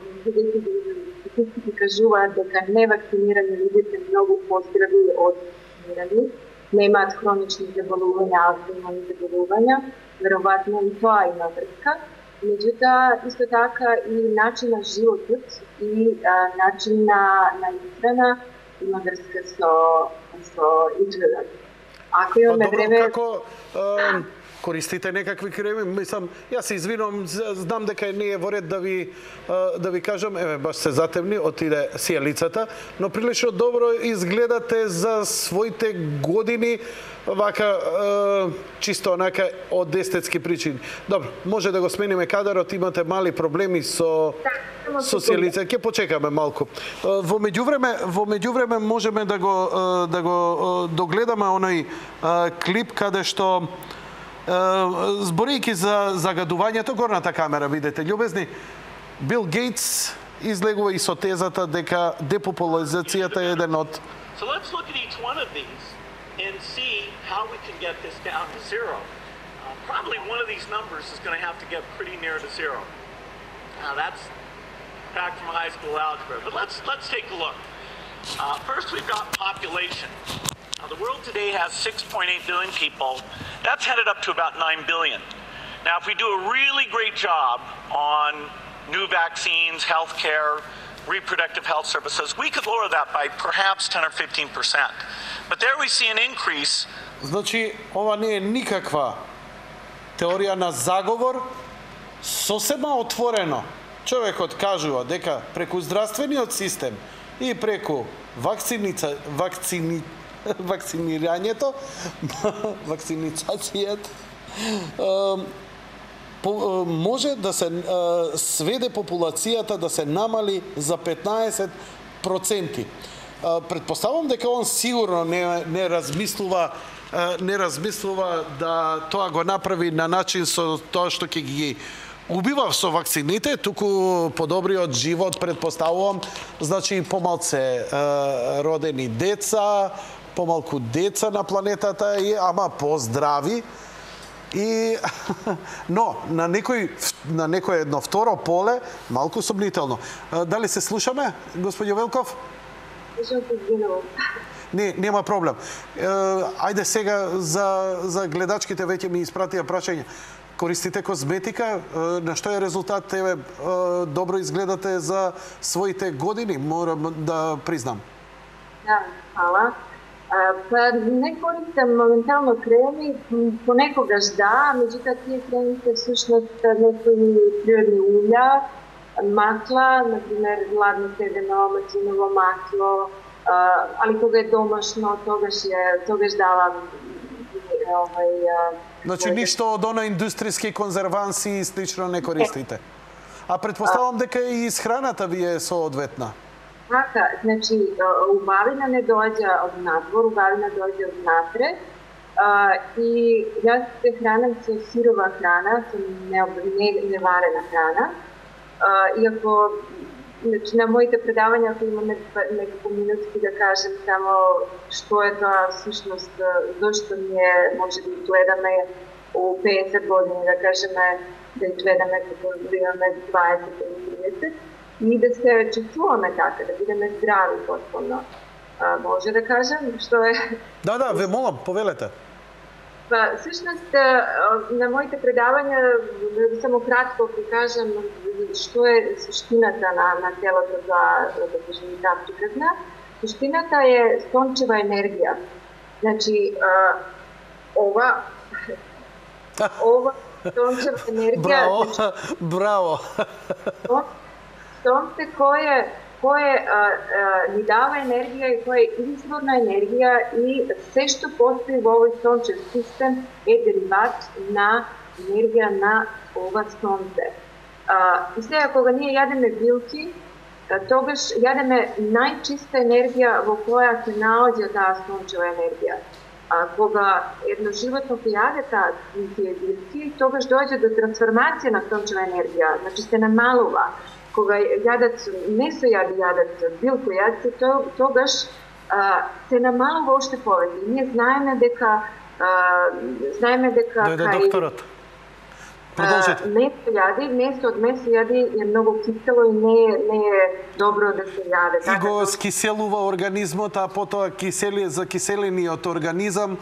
статистики кажуваат дека невакцинирани луѓе се многу поздрави од вакцинирани. Немаат хронични заболувања, автоимуни заболувања, веројатно и тоа има врска. Меѓутоа, исто така и начин на животот и начин на исхрана има врска со изгледот. Ако имаме време... Како користите некакви креми? Мислам, јас се извинувам, знам дека не е во ред да ви кажам, еве баш се затемни, отиде сијалицата, но прилично добро изгледате за своите години, вака чисто онака од естетски причини. Добро, може да го смениме кадарот, имате мали проблеми со сијалица. Ќе почекаме малку. Во меѓувреме можеме да го догледаме оној клип каде што зборејќи за загадувањето, горната камера, видете, љубезни, Бил Гейтс излегува и со тезата дека депопуларизацијата е еден од... So let's look at each one of these and see how we can get this down to zero. Probably one of these numbers is going to have to get pretty near to zero. Now that's back from high school algebra, but let's take a look. First we've got population. Now, the world today has 6.8 billion people. That's headed up to about 9 billion. Now, if we do a really great job on new vaccines, healthcare, reproductive health services, we could lower that by perhaps 10 or 15%. But there we see an increase. Значи, ова не е никаква теорија на заговор, сосема отворено. Човекот кажува дека преку здравствениот систем и преку вакцинирањето, вакциницацијата, може да се сведе популацијата да се намали за 15%. Предпоставам дека он сигурно не размислува да тоа го направи на начин со тоа што ќе ги убива со вакцините, туку подобриот живот, предпоставувам, значи помалце родени деца, помалку деца на планетата, ама поздрави. Но на некој едно второ поле малку сомнително. Дали се слушаме, господјо Велков? Не, нема проблем. Ајде сега за гледачките веќе ми испратија прашање. Користите козметика, на што е резултат? Еве, добро изгледате за своите години, морам да признам. Да, хвала. Па не користам моментално креми, понекогаш да, меѓутоа тие креми се всушност некои природни улја, макла, например ладно седено, маслиново масло, али кога е домашно, тогаш давам Значи ништо од она индустријски конзерванси и слично не користите. А предпоставам дека и исхраната ви е соодветна. Така, значи убавина не доаѓа од надвор, убавина доаѓа од натре. И јас се хранам со сирова храна, со неварена храна. Иако значи, на моите предавања, ако имаме неколку минутки да кажем само што е тоа всушност, зашто ние може да гледаме у 50 години, да кажеме, да гледаме како да имаме 20 или 30 и да се чувствуваме така, да бидеме здрави потполно. Може да кажем што е... Да, ве молам, повелете. Па, всушност, на моите предавања, само кратко ќе кажам што е суштината на целото да кажем таа приказна. Суштината е сончева енергија. Значи, ова сончева енергија... Браво! Сонце кое ни дава енергија и кое е изворна енергија и се што постои во овој сончев систем е дериват на енергија на ова сонце. И сега, кога ние јадеме билки, тогаш јадеме најчиста енергија во која се наоѓа таа сончева енергија. Кога едно животно ќе јаде тие билки, тогаш доаѓа до трансформација на сончева енергија, значи се намалува. Кога јадат месо јадат билкојадци, тогаш се намалува уште повеќе. Ние знаеме дека Дојде докторот. Продолжете. Месо од месо јади е многу кисело и не е добро да се јаде. И го скиселува организмот, а потоа за киселениот организам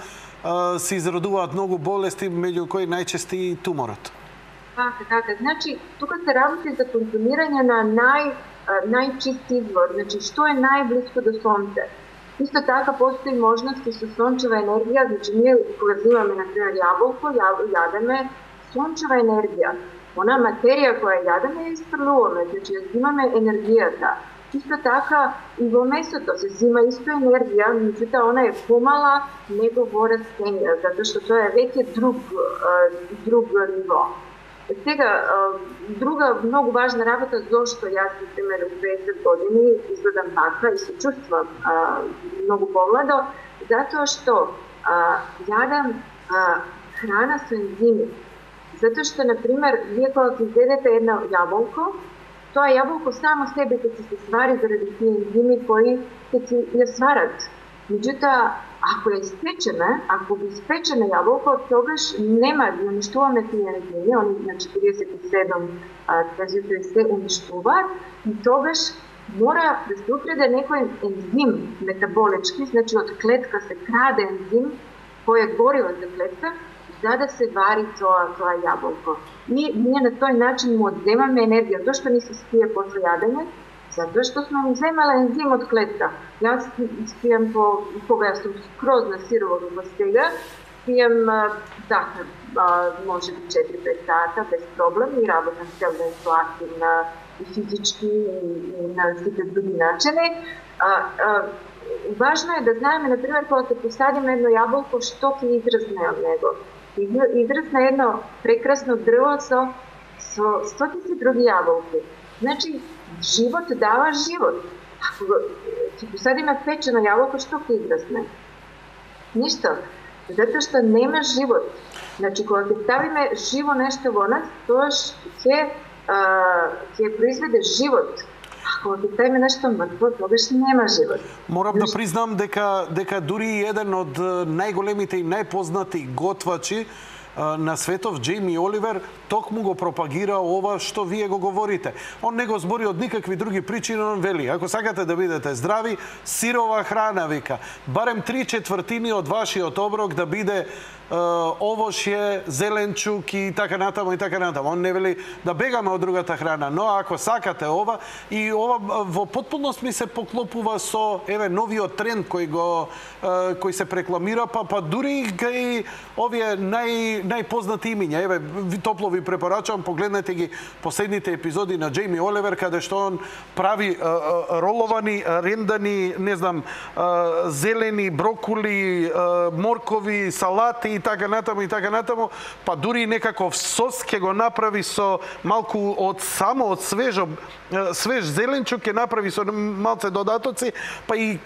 се изродуваат многу болести, меѓу кои најчести и туморот. Така. Значи, тука се работи за конзумирање на најчист извор, значи што е најблиско до сонце. Исто така постои можности со сончева енергија, значи ние кога взимаме на пример јаболко, јадеме сончева енергија. Она материја која јадеме ја испрлуваме, значи ја взимаме енергијата. Исто така и во месото се взима исто енергија, меѓутоа она е помала него во растенија, затоа што тоа е веќе друг ниво. Сега, друга многу важна работа зошто јас, например, у 20 години изгледам така и се чувствам многу помладо, затоа што јадам храна со ензими. Затоа што, например, вие кога ќе изедете едно јаболко, тоа јаболко само себе ќе се свари заради тие ензими кои ќе ја сварат. Меѓутоа, ако ја испечеме, ако го испечеме јаболко, тогаш нема да уништуваме тие ензими, они на 47 кажете се уништуваат и тогаш мора да се упреде некој ензим метаболички, значи од клетка се краде ензим кој е гориво за клетка, за да се вари тоа јаболко. И ние на тој начин му одземаме енергија, тоа што ни се спие после јадење, затоа што сме му земала ензим од клетка. Јас спијам кога јас сум скроз на сирово во сега, спијам захар, може би 4-5 сата, без проблем, и работам цел ден со активна и физички и на сите други начини. Важно е да знаеме, например, кога ќе посадиме едно јаболко, што ќе израсне од него. Израсне едно прекрасно дрво со стотици други јаболки. Значи, живот дава живот. Ако ќе посадиме печено јаболко, што ќе израсне? Ништо. Затоа што нема живот. Значи, кога ќе ставиме живо нешто во нас, тоаш ќе произведе живот. Ако ќе ставиме нешто мртво, тогаш нема живот. Морам да признам дека дури еден од најголемите и најпознати готвачи на светов, Джейми Оливер, токму го пропагира ова што вие го говорите. Он не го збори од никакви други причини, он вели, ако сакате да бидете здрави, сирова храна, вика. Барем 3/4 од вашиот оброк да биде овошје, зеленчук и така натаму и така натаму. Он не вели да бегаме од другата храна, но ако сакате ова, и ова во потпуност ми се поклопува со новиот тренд кој се прекламира, па дури кај овие најпознати имиња. Топло ви препорачувам, погледнете ги последните епизоди на Джейми Оливер, каде што он прави роловани, рендани, не знам, зелени, брокули, моркови, салати и така натаму, па дури некаков сос ќе го направи со малку од свеж зеленчук, ќе направи со малце додатоци, па и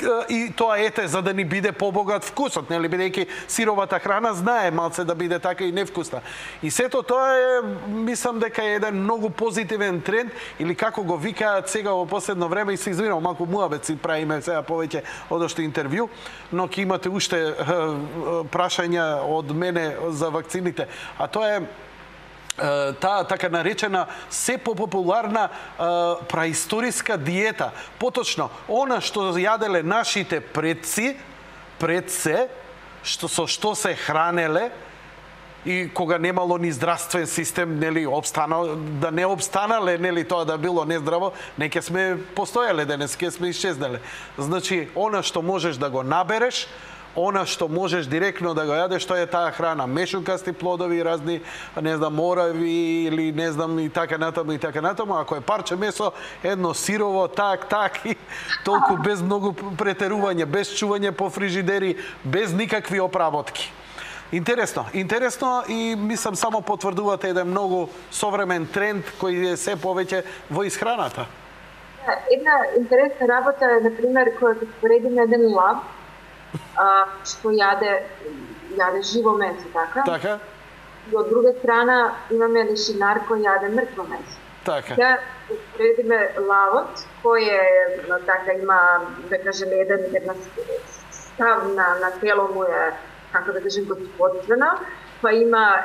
тоа ете за да ни биде побогат вкусот, нели, бидејќи сировата храна знае малце да биде така и невкусна. И сето тоа е, мислам дека е еден многу позитивен тренд, или како го викаат сега во последно време, и се извинувам, малку муабет си правиме сега повеќе од што интервју, но ќе имате уште прашања од мене за вакцините. А тоа е таа така наречена се популарна праисториска диета. Поточно, она што јаделе нашите предци, со што се хранеле, и кога немало ни здравствен систем, нели, да не обстанале, нели, тоа да било нездраво, не ќе сме постојале денес, ќе сме исчезнале. Значи, она што можеш да го набереш, она што можеш директно да го јадеш, што е таа храна, мешукасти плодови, разни, не знам, морави или не знам и така натаму, ако е парче месо, едно сирово, так и толку без многу претерување, без чување по фрижидери, без никакви оправотки. Интересно и мислам само потврдувате еден многу современ тренд кој е се повеќе во исхраната. Една интересна работа е, например, која ќе споредиме еден лав, што јаде живо месо, така? Така? И од друга страна имаме лешинар кој јаде мртво месо. Така. Да споредиме лавот, кој е, така, има, да кажем, една став на тело му е, како да кажем, господствена, па има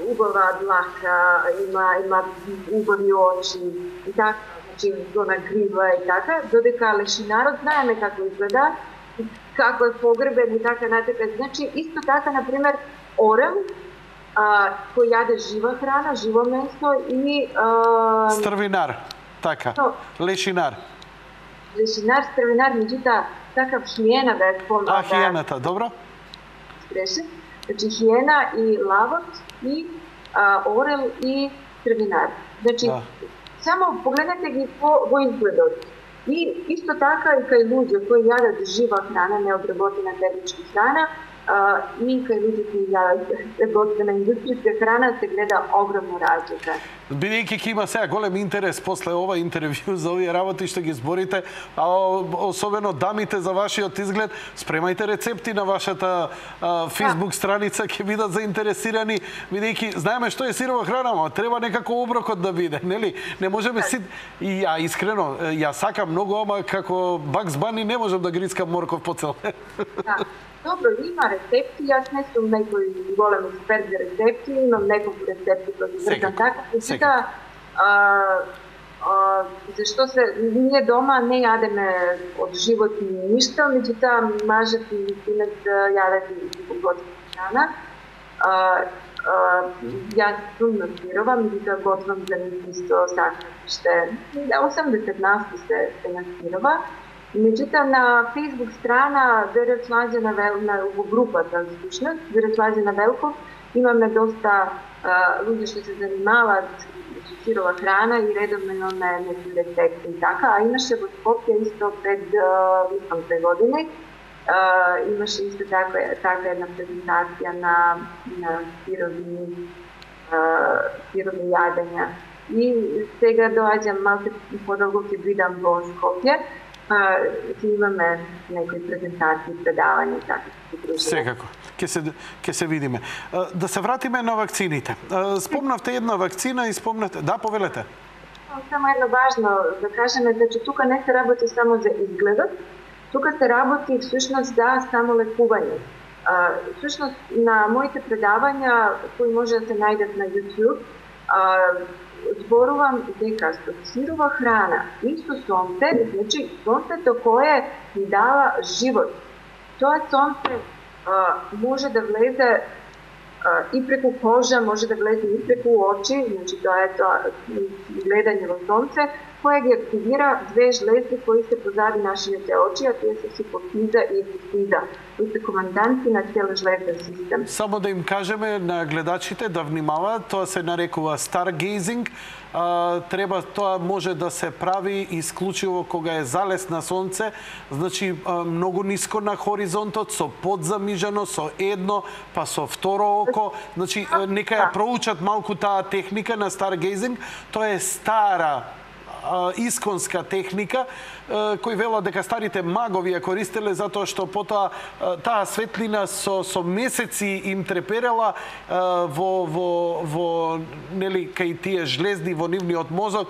убава длака, има убави очи и така, значи го нагрива и така, додека лешинарот знаеме како изгледа, како е погребен и така натака. Значи, исто така, например, орел, кој јаде жива храна, живо месо и... Стрвинар, така, лешинар. Лешинар, стрвинар, меѓута, такав хиена да е спомнал. Хиената, добро? Греше. Значи, хиена и лавот, и орел и стрвинар. Значи, само погледнете ги во изгледот. И исто така и кај луѓе кои јадат жива храна, необработена термична храна, и кај луѓе кои јадат готвена индустријска храна, се гледа огромна разлика. Бидејќи ќе има сега голем интерес после ова интервју за овие работи што ги зборите, а особено дамите за вашиот изглед, спремајте рецепти на вашата Facebook страница, ќе бидат заинтересирани, бидејќи знаеме што е сирова храна, но треба некако оброкот да биде, нели? Не можеме си... И ја искрено, ја сакам многу, ама како Бакс Бани не можам да грискам морков по цел. Добро, има рецепти, јас не сум некој голем експерт за рецепти, имам неколку рецепти кои ги вртам така. Зашто ние дома не јадеме од животни ништо, меѓутоа мажот и синот јадат и готвена храна. Јас сум на сирова, меѓутоа готвам за нив исто сакнеште. 80% се на сирова. Меѓутоа на Facebook страна Вера Слаđana во групата всушност Вера Слаđana Велков имаме доста луѓе што се занимаваат со сирова храна и редовно имаме некои рецепти и така, а имаше во Скопје исто пред 2 години имаше исто така една презентација на сирови јадења. И сега доаѓам малку подолго ќе бидам во Скопје. Ќе имаме некои презентации, предавања и така. Секако. Ќе се видиме. Да се вратиме на вакцините. Спомнавте една вакцина и спомнавте... Да, повелете. Само едно важно да кажеме, че тука не се работи само за изгледот, тука се работи всушност за само лекување. Всушност на моите предавања, кои може да се најдат на YouTube, зборувам дека со сирова храна и со сонце, значи сонцето кое ни дава живот. Тоа сонце може да влезе и преку кожа, може да влезе и преку очи, значи тоа е гледање во сонце, кое ги активира две жлези кои се позади нашите очи, а тие се хипофиза и епифиза, кои се команданти на цел жлезен систем. Само да им кажеме на гледачите да внимаваат, тоа се нарекува stargazing. Тоа може да се прави исклучиво кога е залез на сонце, значи многу ниско на хоризонтот, со подзамижано, со едно, па со второ око. Значи, нека ја проучат малку таа техника на stargazing. Тоа е стара исконска техника, кој велат дека старите магови ја користеле затоа што потоа таа светлина со месеци им треперела во нели кај тие жлезди во нивниот мозок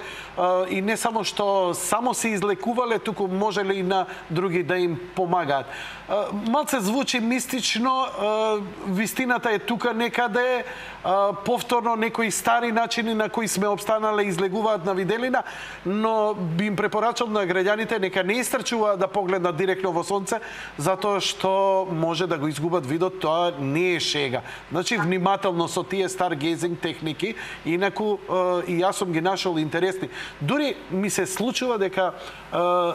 и не само што само се излекувале, туку можеле и на други да им помагаат. Малце звучи мистично, вистината е тука некаде, повторно некои стари начини на кои сме обстанале излегуваат на виделина, но би им препорачал на граѓаните нека не истрчуваат да погледнат директно во сонце, затоа што може да го изгубат видот, тоа не е шега. Значи, внимателно со тие старгейзинг техники, инаку и јас сум ги нашол интересни. Дури ми се случува дека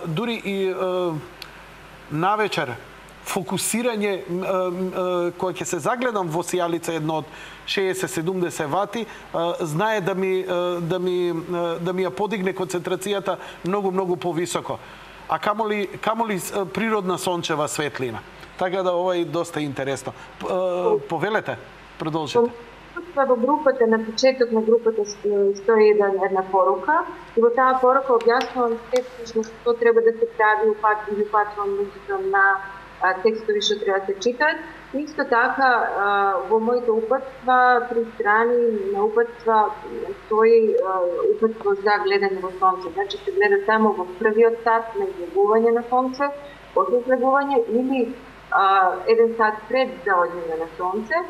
дури и навечер фокусирање кој ќе се загледам во сијалица едно од 60-70 вати, знае да ми ја подигне концентрацијата многу повисоко. А камоли природна сончева светлина. така да ова е доста интересно. Повелете, продолжете. Во групата, на почеток на групата стои една порука и во таа порука објаснувам всушност што треба да се прави, упатувам луѓето на текстови што треба да се читат. Исто така во моите упатства, при страни на упатства стои упатство за гледање во сонце. Значи се гледа само во првиот сат на излегување на сонце, после излегување или еден сат пред заоѓање на сонце.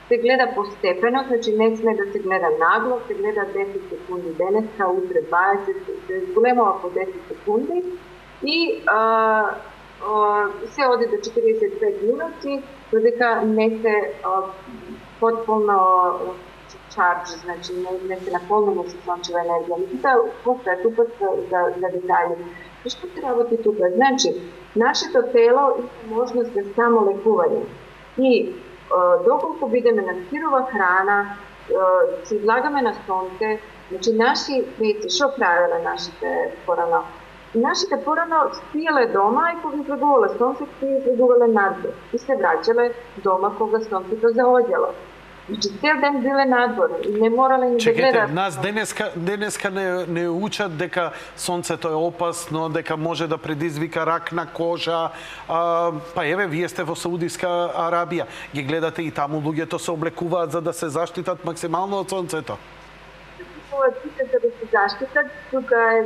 Се гледа постепено, значи не сме да се гледа нагло, се гледа 10 секунди денеска, утре 20, се зголемува по 10 секунди и се оди до 45 минути, додека не се потполно чардж, значи не се наполнено со сончева енергија. Меѓутоа, постојат упатства за детали. И што се работи тука? Значи, нашето тело има можност за самолекување. И доколку бидеме на сирова храна, се излагаме на сонце, значи наши предци, што правеле нашите порано? Нашите порано спиеле дома и кога излегувале сонцето, излегувале надвор и се враќале дома кога сонцето заоѓало. Значи цел ден биле надвор и не морале ни да гледат. Чекайте, нас денеска не учат дека сонцето е опасно, дека може да предизвика рак на кожа. Па еве, вие сте во Саудиска Арабија. Ги гледате и таму луѓето се облекуваат за да се заштитат максимално од сонцето. За да се заштитат, тука е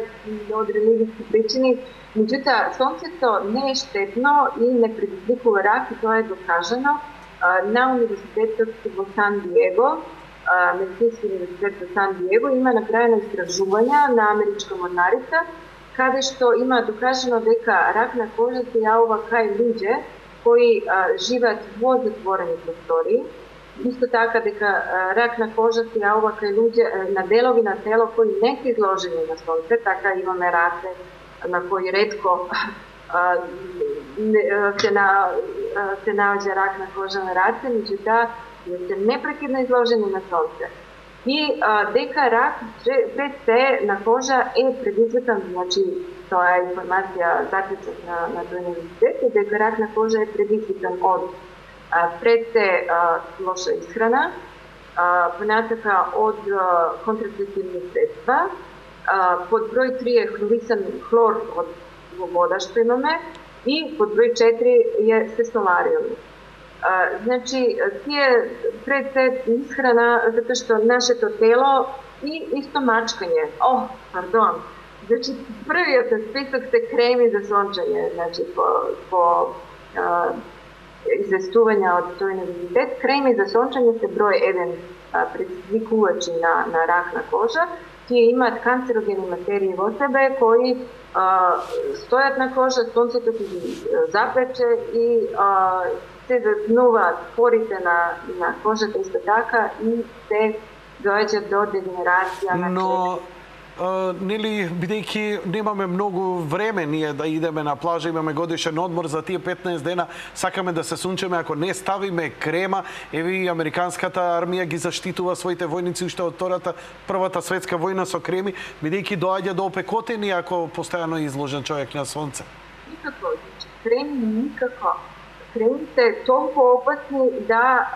од религијски причини. Меѓутоа, сонцето не е штетно и не предизвикува рак и тоа е докажано. На универзитетот во Сан Диего, медицински универзитет во Сан Диего, има направено истражувања на америчка морнарица, каде што има докажано дека рак на кожа се јавува кај луѓе кои живеат во затворени простори. Исто така дека рак на кожа се јавува кај луѓе на делови на тело кои не се изложени на сонце, така имаме раце на кои ретко се наоѓа рак на кожа на раце, меѓутоа се непрекидно изложени на сонце. И дека рак пред се на кожа е предизвикан, значи тоа е информација заклучок на тој универзитет, дека рак на кожа е предизвикан од пред се лоша исхрана, понатака од контрацептивни средства, под број 3 е хлор во вода што имаме и под број 4 се солариум. Значи, тие пред се исхрана, затоа што нашето тело и исто мачкање. Значи, првиот список се креми за сончење, значи по известување од тој универзитет, креми за сончење се број 1 предизвикувачи на рак на кожа. Тие имаат канцерогени материи во себе кои стојат на кожа, сонцето ги запече и се заснуваат порите на кожата исто така и се доаѓа до дегенерација на Но нели, бидејќи немаме многу време ние да идеме на плажа, имаме годишен одмор за тие 15 дена, сакаме да се сунчеме, ако не ставиме крема, еве и американската армија ги заштитува своите војници уште од првата светска војна со креми, бидејќи доаѓа до опекотени ако постојано е изложен човек на сонце. Никако, креми никако. Кремите толку опасни да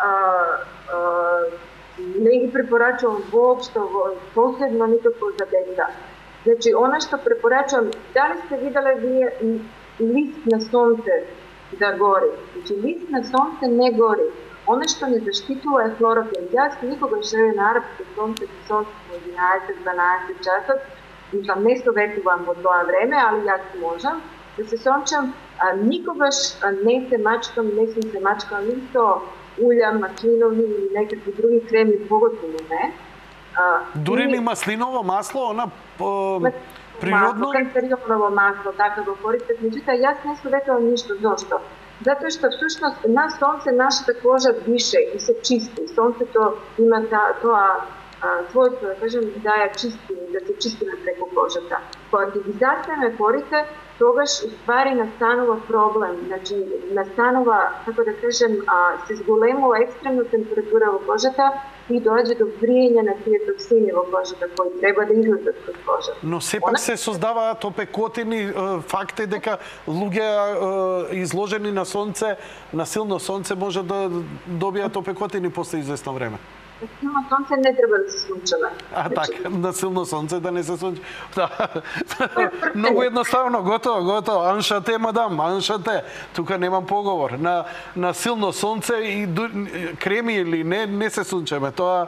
не ги препорачувам воопшто, посебно никако за деца. Значи, она што препорачувам, дали сте виделе вие лист на сонце да гори? Значи, лист на сонце не гори. Она што не заштитува е хлорофил. Јас никогаш на арапско сонце во 11-12 часот, не советувам во тоа време, али јас можам да се сончам, никогаш не се мачкам, не сум се мачкала ни со улја, маслинови или некакви други креми, поготово не. Дури ни маслиново масло, она природно? Канцерионово масло, така го користат. Меѓутоа, јас не советувам ништо. Зошто? Затоа што всушност на сонце нашата кожа дише и се чисти. Сонцето има тоа svojstvo, da kažem, da se čistime preko kožeta. Ko aktivizacija meforite, togaš u stvari nastanува problem, znači nastanува, kako da kažem, se zgolemува ekstremna temperatura во кожата и доаѓа до вриење на тие токсини во кожата кои треба да излезат од кожата. Но сепак се создаваат опекотини. Факт е дека луѓе изложени на сонце, на силно сонце, може да добијат опекотини после известно време. На силно сонце не треба да се слунчава. Така, на силно сонце да не се слунча. Да. Многу едноставно, готово. Аншате, мадам, аншате. Тука немам поговор. На силно сонце и креми или не се слунчаме. Тоа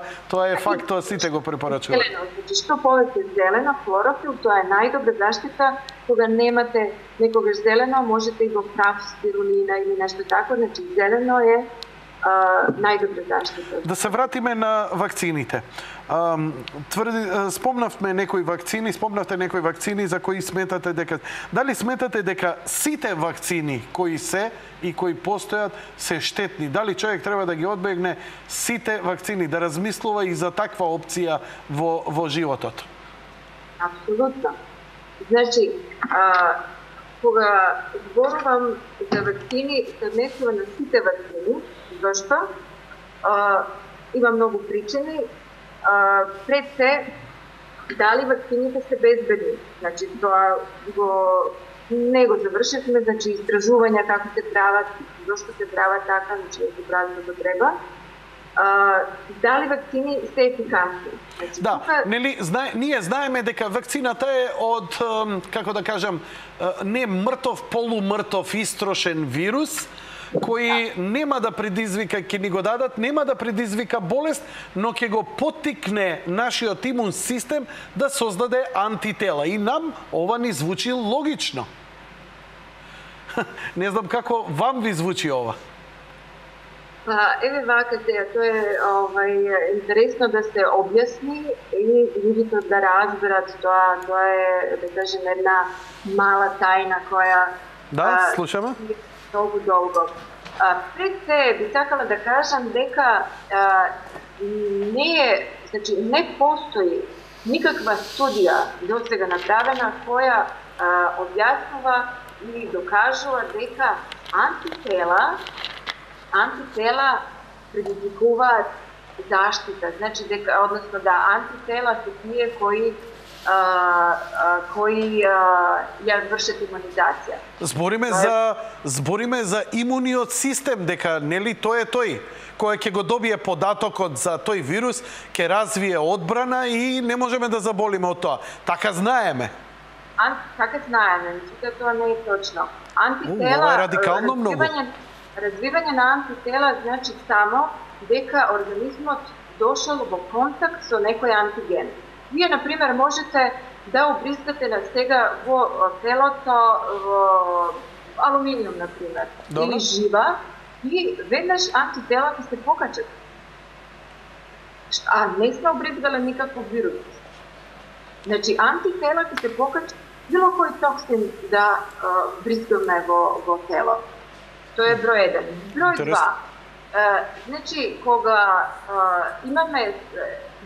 е факт, тоа сите го препорачуваат. Зелено, значи што повеќе зелено, хлорофил, тоа е најдобра заштита. Кога немате некогаш зелено, можете и во прав спирулина или нешто тако, значи зелено е најдобра заштита. Да се вратиме на вакцините. Спомнавте некои вакцини за кои сметате дека... Дали сметате дека сите вакцини кои се и кои постојат се штетни? Дали човек треба да ги одбегне сите вакцини, да размислува и за таква опција во животот? Апсолутно. Значи, кога зборувам за вакцини, се однесува на сите вакцини. Зашто? Има многу причини. Пред се, дали вакцините се безбедни? Значи, тоа не го завршивме, значи истражувања како се прават, зашто се прават така, значи да се прават како треба. Дали вакцини се ефикасни? Значи, да, нели, ние знаеме дека вакцината е од, како да кажам, не мртов, полумртов, истрошен вирус, кој нема да предизвика, ќе ни го дадат, нема да предизвика болест, но ќе го поттикне нашиот имун систем да создаде антитела. И нам ова ни звучи логично. Не знам како вам ви звучи ова. Еве вака тоа е интересно да се објасни и луѓето да разберат тоа е, да кажем, една мала тајна која... Да, слушаме. Долго. Пред се би сакала да кажам дека не постои никаква студија досега направена која објаснува или докажува дека антитела предизвикуваат заштита. Значи дека, односно да антитела се тие кои ја вршат имунизација. Збориме за имуниот систем, дека нели тој е тој кој ќе го добие податокот за тој вирус, ќе развие одбрана и не можеме да заболиме од тоа. Така знаеме. Така знаеме, тоа не е точно. Ова е радикално многу. Развивање на антитела значи само дека организмот дошол во контакт со некој антиген. Вие, например, можете да обрискате на сега во телото во алуминиум, например, или жива, и веднаш антитела ќе се покачат. А не сме обризгале никаков вирус. Значи, антитела ќе се покачат било кој токсин да бризгаме во тело. Тоа е број 1. Број 2. Значи, кога имаме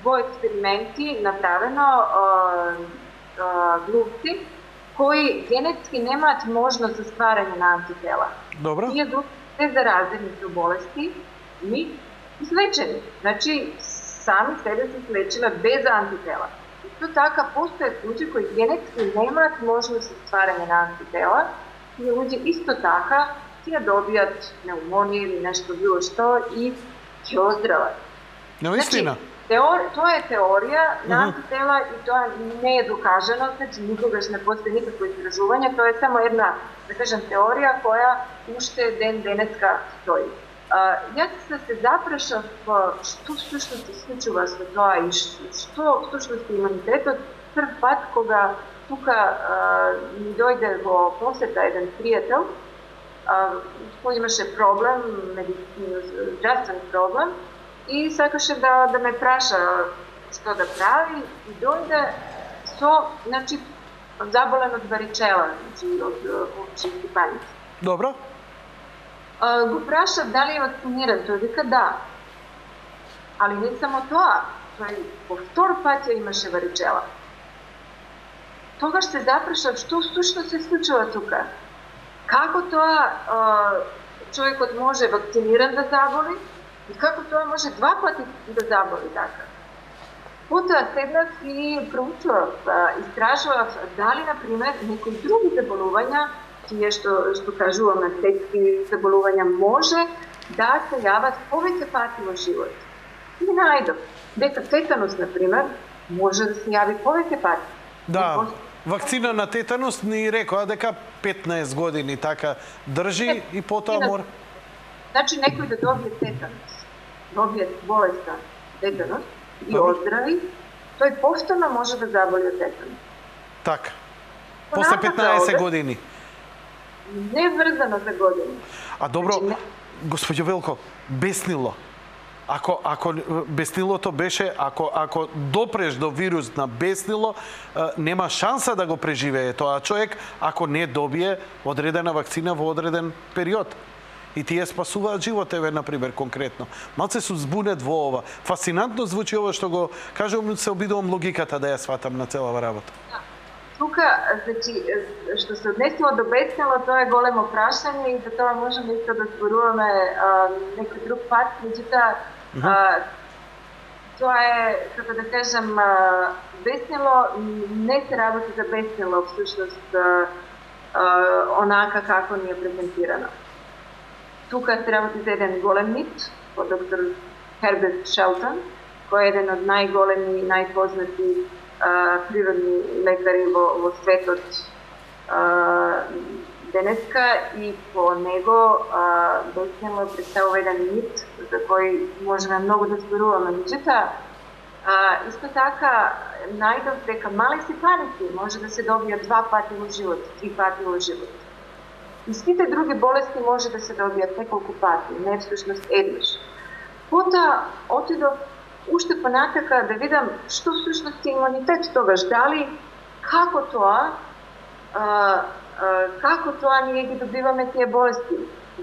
во експерименти направено глупци кои генетски немаат можност за стварање на антитела. Добро. Тие глупци се заразени со болести и излечени. Значи, сами себе се излечиле без антитела. Исто така, постојат луѓе кои генетски немаат можност за стварање на антитела. Тие луѓе исто така ќе добијат пневмонија или нешто било што и ќе оздрават. Наистина. Тоа е теорија на антитела и тоа не е докажано, значи никогаш не постои никакво истражување, тоа е само една, да кажем, теорија која уште денеска стои. Јас се запрашав што всушност се случува со тоа и што всушност е имунитетот. Прв пат кога тука ми дојде во посета еден пријател кој имаше проблем, здравствен проблем, и сакаше да ме праша што да прави и дојде со, значи, заболен од варичела, значи од овчи стипаници. Добро. Го праша дали е вакциниран, тој вика да. Али не само тоа тој по втор пат ја имаше варичела. Тогаш се запрашав што всушност се случува тука. Како тоа човекот може вакциниран да заболи и како тоа може два пати да заболи така. Потоа седнав и проучував, истражував дали, например, некои други заболувања, тие што кажуваме детски заболувања, може да се јават повеќе пати во живот. И најдов дека тетанус, например, може да се јави повеќе пати. Да, вакцина на тетанус ни рекоа дека 15 години така држи и потоа мора... Значи, некој да добие тетанус, добие болеста тетанус и оздрави, тој повторно може да заболи од тетанус. Така. После 15 години. Не врзано за години. А добро, господјо Велко, беснило. Ако беснилото беше, ако допреш до вирус на беснило, нема шанса да го преживее тоа човек ако не добие одредена вакцина во одреден период. И тие спасуваат живот, еве, например, конкретно. Малце су збунет во ова. Фасцинантно звучи ова што го кажувам, се обидувам логиката да ја сватам на целава работа. Тука, значи, што се однесува до беснило, тоа е големо прашање и за тоа можеме исто да зборуваме некој друг пат, меѓутоа, тоа е, како да кажам, беснило не се работи за беснило, всушност, онака како ни е презентирано. Тука се работи за еден голем мит, од доктор Херберт Шелтон, кој е еден од најголеми и најпознати природни лекари во светот денеска, и по него беснило представува еден мит за кој можеме многу да зборуваме. Меѓутоа, исто така најдов дека мали сипаници може да се добијат 2 пати во живот, 3 пати во живот. И сите други болести може да се добијат неколку пати, не всушност еднаш. Потоа отидов уште понатака да видам што всушност е имунитет тогаш, дали како тоа ние ги добиваме тие болести,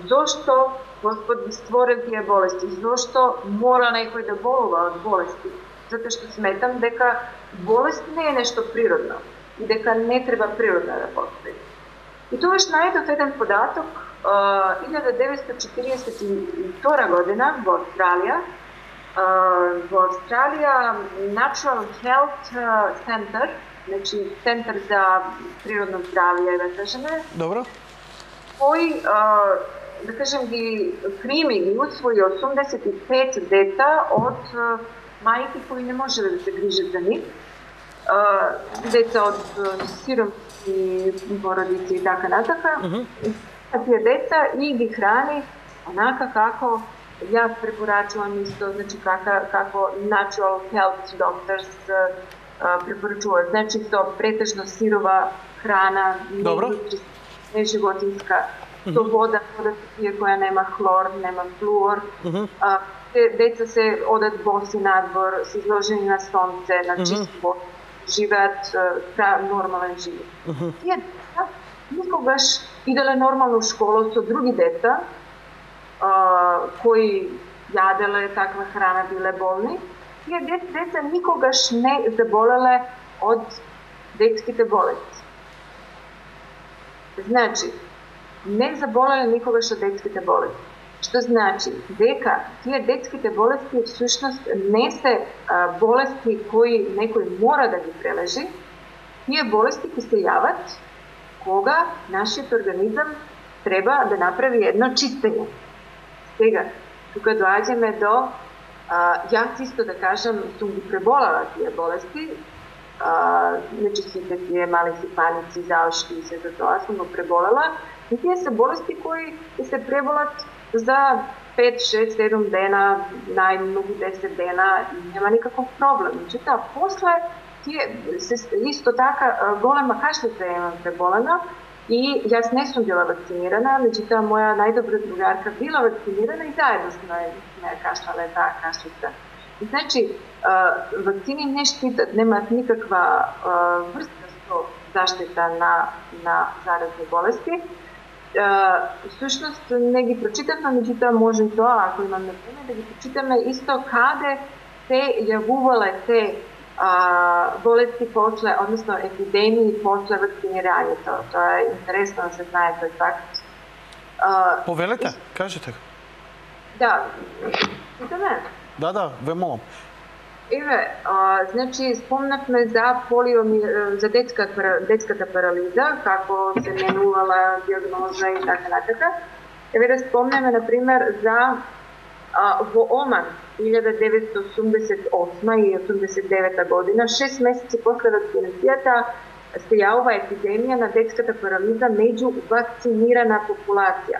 зошто Господ ги створил тие болести, зошто мора некој да болува од болести, затоа што сметам дека болест не е нешто природно и дека не треба природно да постои. И тогаш најдов еден податок, 1942 година во Австралија, Natural Health Center, значи центар за природно здравје, да кажеме, Добро. кој, да кажем, ги прими, ги усвои 85 деца од мајки кои не можеле да се грижат за нив, деца од сиромски породици и така натака. Тие деца и ги храни онака како јас препорачувам исто, значи како Natural Health Doctors препорачуваат. Значи со претежно сирова храна, не животинска, со вода се пие која нема хлор, нема флуор. Деца се одат боси надвор, се изложени на сонце, на чист воз, живеат нормален живот. Тие деца никогаш иделе нормално у школа со други деца, кои јаделе таква храна, биле болни. Тие деца никогаш не заболеле од детските болести. Значи, не заболеле никогаш од детските болести. Што значи дека тие детските болести всушност не се болести кои некој мора да ги прележи. Тие болести ќе се јават кога нашиот организам треба да направи едно чистење. Сега, тука доаѓаме до, јас исто да кажам, сум ги преболела тие болести, значи сите тие мали сипаници, заошки и се за тоа сум го преболела, и тие се болести кои се преболат за 5, 6, 7 дена, најмногу 10 дена, нема никаков проблем. Меѓутоа, после тие исто така голема кашлица имам преболена и јас не сум била вакцинирана, меѓутоа моја најдобра другарка била вакцинирана и заедно сме кашлале таа кашлица. Значи, вакцини не штитат, немаат никаква врска со заштита на заразни болести. Всушност не ги прочитавме, меѓутоа може и тоа, ако имаме време, да ги прочитаме исто каде se javuvale te bolesti posle, odnosno epidemiji posle vakciniranja. To je interesno da se zna taj fakt. Повелете, кажете. Да, питаме. Да, ве молам. Еве, значи спомнавме за детската парализа, како се менувала диагноза и така натака. Еве да спомнеме, например, за во Оман 1988 и 89 година, 6 месеци после вакцинацијата, се јавува епидемија на детската парализа меѓу вакцинирана популација.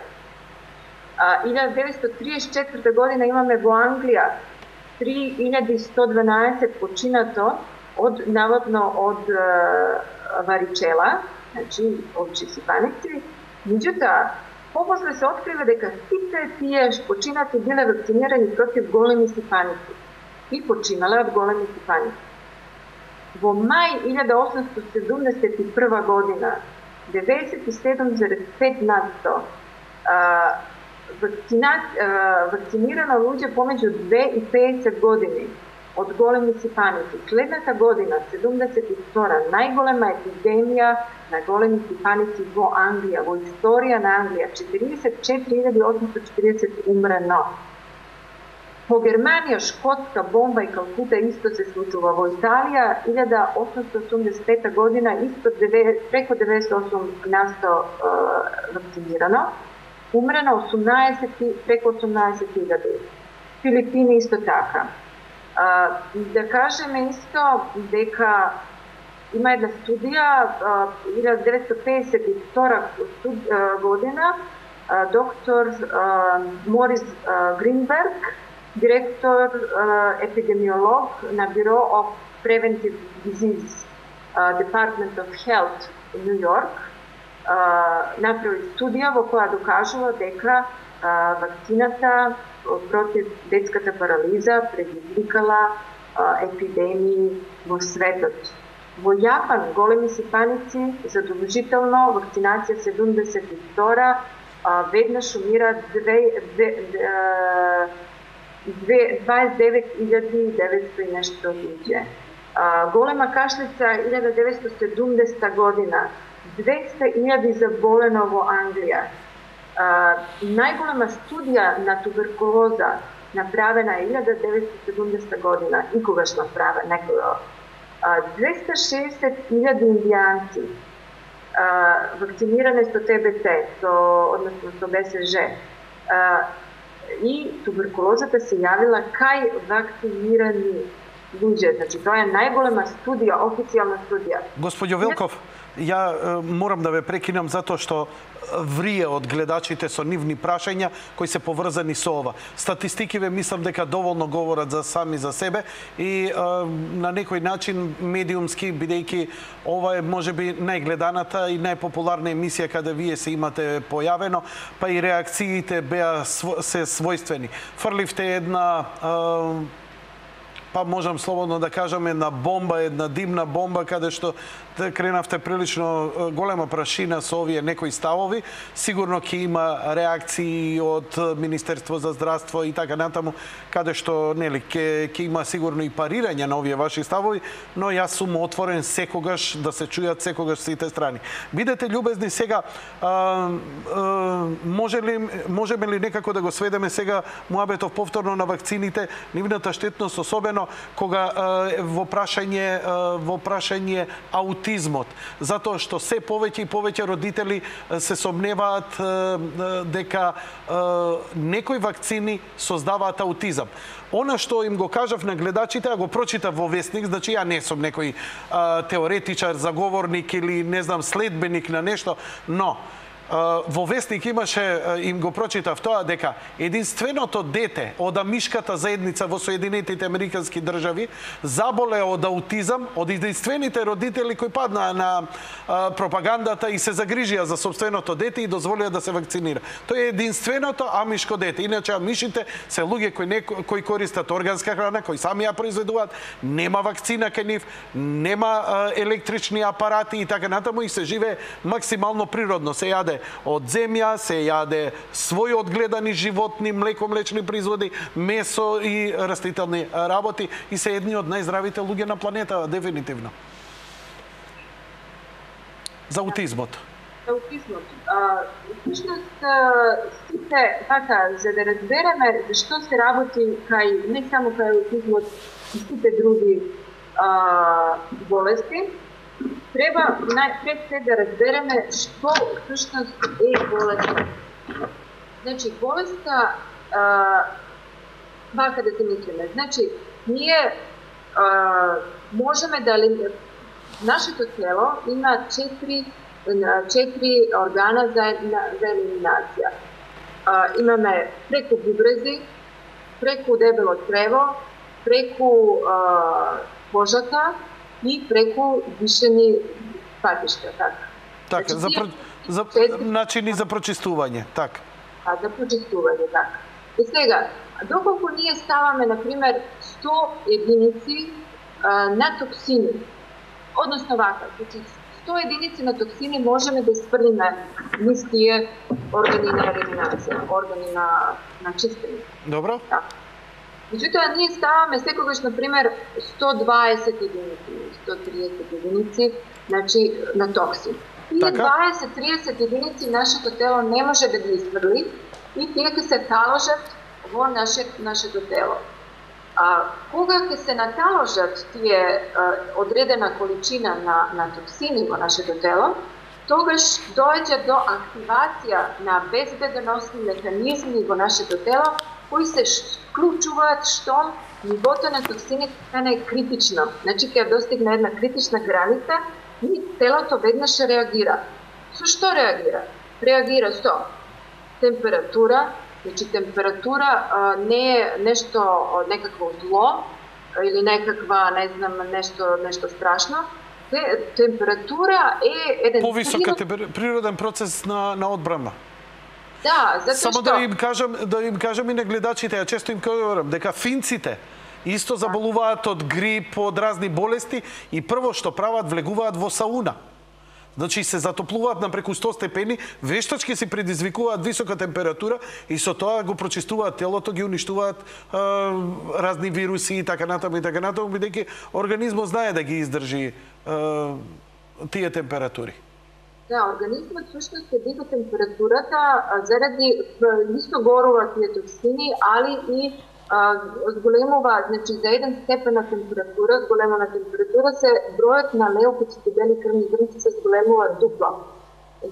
1934 година имаме во Англија 3112 починато наводно од варичела, значи овчи сипаници. Меѓутоа, попосле се открива дека сите тие починати биле вакцинирани против големи сипаници и починале од големи сипаници. Во мај 1871 година 97,5% вакцинирано луѓе помеѓу 2 и 50 години од големи сипаници. Следната година, 72-та, најголема епидемија на големи сипаници во Англија, во историја на Англија, 44.840 умрено. По Германија, Шкотска, Бомба и Калкута исто се случува. Во Италија, 1885 година, исто преко 98% вакцинирано. Умрено преко 18.000. Филипини исто така. Да кажеме исто дека има една студија 1952 година, доктор Морис Гринберг, директор епидемиолог на Bureau of Preventive Disease Department of Health in New York, направи студија во која докажува дека вакцината против детската парализа предизвикала епидемии во светот. Во Јапан големи сипаници задолжително вакцинација 72, веднаш умира 29.900 и нешто луѓе. Голема кашлица 1970 година, 200.000 заболено во Англија. Најголема студија на туберкулоза направена 1970 година, и когаш направена некоја. 260.000 индијанци вакцинирани со ТБЦ, односно со БСЖ. И туберкулозата се јавила кај вакцинирани луѓе. Значи, тоа е најголема студија, официјална студија. Господјо Велков, ја морам да ве прекинам затоа што врие од гледачите со нивни прашања кои се поврзани со ова. Статистикиве мислам дека доволно говорат за сами за себе и на некој начин медиумски, бидејќи ова е можеби најгледаната и најпопуларна емисија каде вие се имате појавено, па и реакциите беа се својствени. Фрливте една па можам слободно да кажам една бомба, една димна бомба, каде што кренавте прилично голема прашина со овие некои ставови. Сигурно ќе има реакции од Министерство за здравство и така натаму, каде што нели ќе има сигурно и парирање на овие ваши ставови, но јас сум отворен секогаш да се чујат секогаш сите страни. Бидете љубезни сега, можеме ли некако да го сведеме сега муабетов повторно на вакцините, нивната штетност, особено кога во прашање аутизмот, затоа што се повеќе и повеќе родители се сомневаат дека некои вакцини создаваат аутизам. Она што им го кажав на гледачите, го прочитав во весник, значи ја не сум некој теоретичар, заговорник или не знам следбеник на нешто, но во весник имаше, им го прочитав тоа, дека единственото дете од амишката заедница во Соединетите Американски држави заболе од аутизам, од единствените родители кои паднаа на пропагандата и се загрижија за собственото дете и дозволија да се вакцинира. Тоа е единственото амишко дете. Иначе амишите се луѓе кои користат органска храна, кои сами ја произведуваат, нема вакцина кај нив, нема електрични апарати и така натаму, и се живее максимално природно. Се јаде јаде од земја, се јаде своји одгледани животни, млеко, млечни производи, месо и растителни работи и се едни од најздравите луѓе на планета, дефинитивно. За аутизмот. За аутизмот. Всушност, сите, така, за да разбереме што се работи кај, не само кај аутизмот, и сите други болести, треба пред се да разбереме што всушност е болеста. Значи, болеста, вака да се мислиме, значи, ние можеме да нашето тело има 4 органа за елиминација. Имаме преку бубрези, преку дебело црево, преку кожата и преку дишени патишта. Така, за начини за прочистување, така. За прочистување, така. И сега, доколку ние ставаме, например, 100 единици на токсини, односно вака, 100 единици на токсини можеме да испрлиме низ тие органи на елиминација, органи на чистење. Добро. Да. Меѓутоа, ние ставаме секогаш, например, 120 единици, 130 единици, значи, на токсин. Тие 20-30 единици нашето тело не може да ги испрли и тие ќе се таложат во нашето тело. Кога ќе се наталожат тие одредена количина на токсини во нашето тело, тогаш доаѓа до активација на безбедносни механизми во нашето тело, кои се вклучуваат штом нивото на токсините стане критично. Значи, ќе достигне една критична граница и телото веднаш реагира. Со што реагира? Реагира со температура. Значи, температура не е нешто, некакво зло или некаква, не знам, нешто страшно. Температура е еден повисока природен процес на одбрана. Да, затоа што... Само да им кажам и на гледачите, ја често им кажам дека финците исто заболуваат од грип, од разни болести и прво што прават, влегуваат во сауна. Значи се затоплуваат на преку 100 степени, вештачки се предизвикуваат висока температура и со тоа го прочистуваат телото, ги уништуваат разни вируси и така натаму, бидејќи организмот знае да ги издржи тие температури. Да, организмот всушност се дига температурата заради исто горува тие токсини, али и зголемува, значи за 1 степен на температура, зголемена температура се бројот на леукоцити, бели крвни зрнци се зголемува дупло.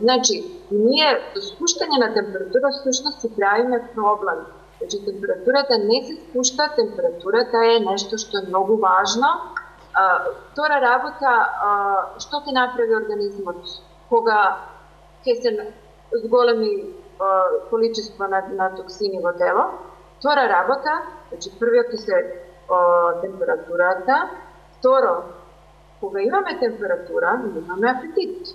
Значи, ние со спуштање на температура всушност си правиме проблем. Значи, температурата не се спушта, температурата е нешто што е многу важно. Втора работа, што ќе направи организмот кога ќе се зголеми количество на токсини во тело? Втора работа, значи првиот е температурата, второ, кога имаме температура, имаме апетит.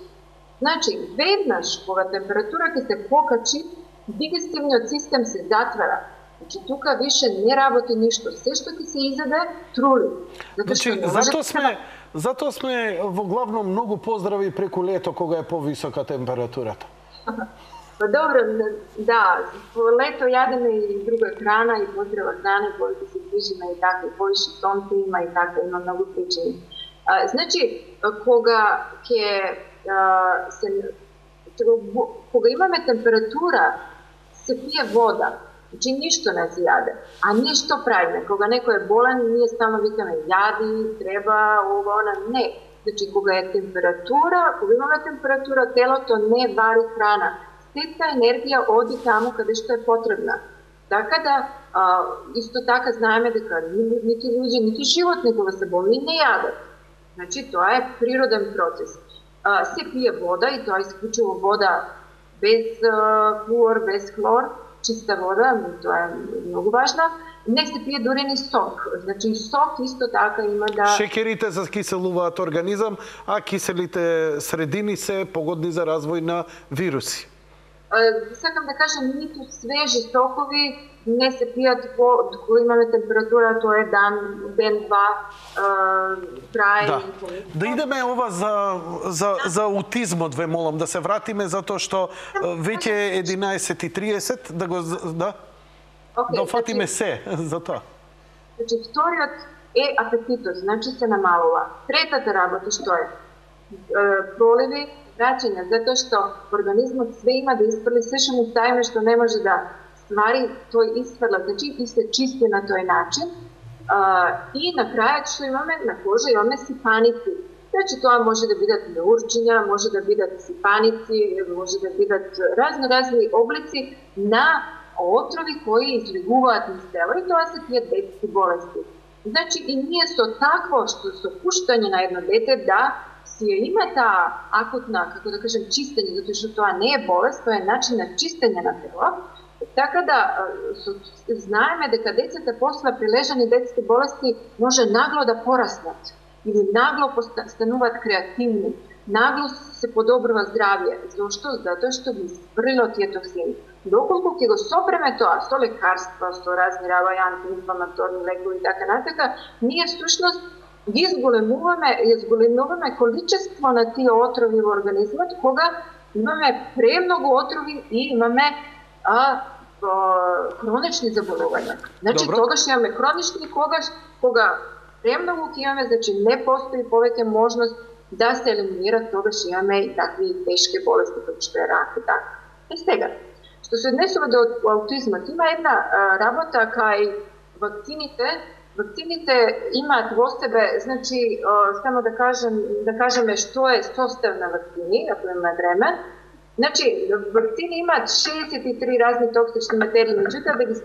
Значи, веднаш кога температура ќе се покачи, дигестивниот систем се затвара. Значи, тука више не работи ништо, се што ќе се изеде, трули. Значи, затоа сме во главно многу поздрави преку лето кога е повисока температурата. Па добро, да, по лето јадеме и друга храна, и поздрава храна, и повеќе се движиме и така, и повише сонце има и така, има многу причини. Значи, кога имаме температура, се пие вода, значи ништо не се јаде. А ние што правиме? Кога некој е болен, ние стално викаме јади, треба, ова, она, не. Значи, кога е температура, кога имаме температура, телото не вари храна. Сета енергија оди таму каде што е потребна. Така да, исто така знаеме дека нити луѓе, нити животни кога се болни не јадат. Значи, тоа е природен процес. Се пие вода и тоа исклучиво вода без флуор, без хлор, чиста вода, тоа е многу важно. Не се пие дури ни сок. Значи, сок исто така има да... Шекерите закиселуваат организам, а киселите средини се погодни за развој на вируси. Сакам да кажам, ниту свежи сокови не се пијат кога имаме температура, тоа е ден, два, трае. Да идеме ова за аутизмот, ве молам, да се вратиме, затоа што веќе е 11:30, да го... Да? Да офатиме се за тоа. Значи, вториот е апетитот, значи се намалува. Третата работа што е? Проливи, vraćanja, zato što organizmot sve ima da isprli, sve što mu stavime što ne može da stvari, to isprla, znači i se čisti na toj način. I na kraju što imamo na koži imamo sipanici. Znači to može da bidat neurčinja, može da bidat sipanici, može da bidat razni oblici na otrovi koji izliguvat iz tela i to se tije detski bolesti. Znači i nije to takvo što su puštanje na jedno dete da si je ima ta akutna, kako da kažem, čistenje, zato što to ne je bolest, to je način na čistenje na telo. Tako da znajme da kad deceta posla priležani detske bolesti može naglo da porasnat ili naglo stanuvat kreativni, naglo se podobrva zdravje. Zašto? Zato što bi sprilo tije toksini. Dokoliko ki go sopreme to, a sto lekarstva, sto razni antiinflamatorni lekovi i така нататък, ние всъщност изголемуваме количество на тия отрови в организмот, кога имаме премногу отрови и имаме хронични заболевања. Значи, тогаш имаме хронични, кога премногу ќе имаме, значи не постои повеќе можност да се елиминират, тогаш имаме и такви тешки болести, како што е рак и така. И сега, што се однесува до аутизмот, има една работа кај вакцините. Вакцините имаат во себе, значи, само да кажеме што е состав на вакцини, ако имаме време. Значи, вакцини имаат 63 разни токсични материи, меѓутоа да ги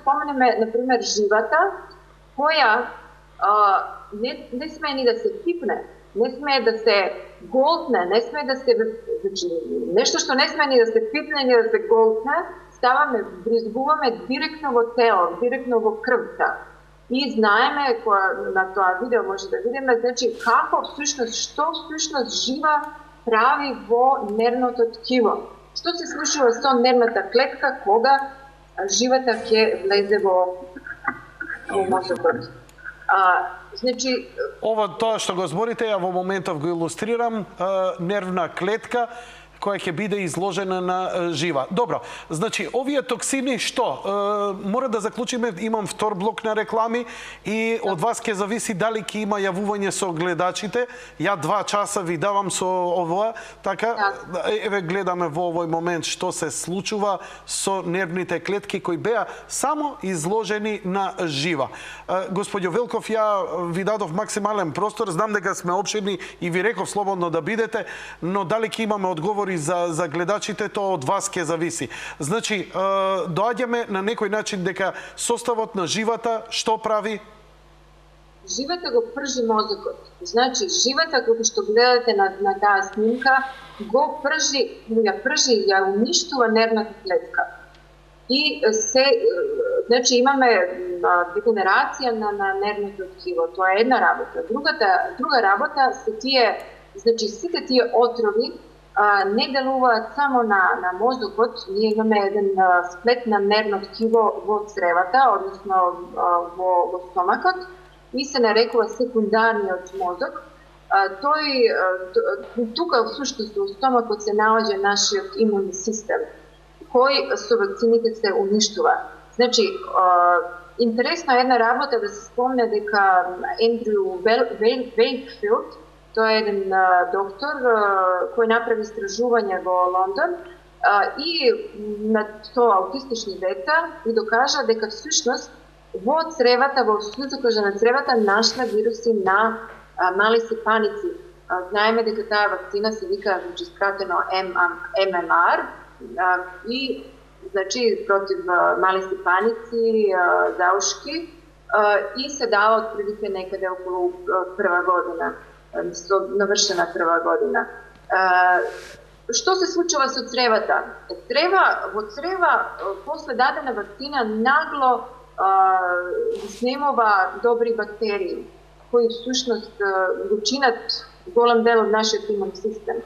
споменеме, например, живата, која не смее ни да се пипне, не смее да се голтне, не смее да се... Значи, нешто што не смее ни да се пипне, ни да се голтне, бризгуваме директно во тело, директно во крвта. И знаеме, на тоа видео може да видиме, значи како всушност, што всушност жива прави во нервното ткиво. Што се случува со нервната клетка кога живата ќе влезе во мозокот. Значи, ова тоа што го зборите, ја во моментов го илустрирам, нервна клетка која ќе биде изложена на жива. Добро, значи, овие токсини што? Мора да заклучиме, имам втор блок на реклами и од вас ќе зависи дали ќе има јавување со гледачите. Ја 2 часа ви давам со ова, така, еве гледаме во овој момент што се случува со нервните клетки кои беа само изложени на жива. Господјо Велков, ја ви дадов максимален простор, знам дека сме опширни и ви реков слободно да бидете, но дали ќе имаме одговори за гледачите, тоа од вас ќе зависи. Значи, доаѓаме на некој начин дека составот на живата што прави? Живата го пржи мозокот. Значи, живата, како што гледате на таа снимка, го пржи, ја уништува нервната клетка. И значи, имаме дегенерација на нервното ткиво. Тоа е една работа. Друга работа се тие, значи, сите тие отрови не делуваат само на мозокот. Ние имаме еден сплет на нервно ткиво во цревата, односно во стомакот, и се нарекува секундарниот мозок. Тука всушност во стомакот се наоѓа нашиот имунни систем, кој со вакцините се уништува. Значи, интересна една работа да се спомне дека Ендрю Вејкфилд, тој е еден доктор кој направи истражување во Лондон и на тоа аутистични деца и докажа дека всушност во цревата, во слузокожа на цревата нашла вируси на мали сипаници. Знаеме дека таа вакцина се вика скратено ММР и значи против мали сипаници, заушки и се дава отприлike некаде околу прва година. Навршена прва година. Што се случува со цревата? Во црева, после дадена вакцина, нагло снемува добри бактерии, кои всушност го чинат голем дел од нашиот имун систем.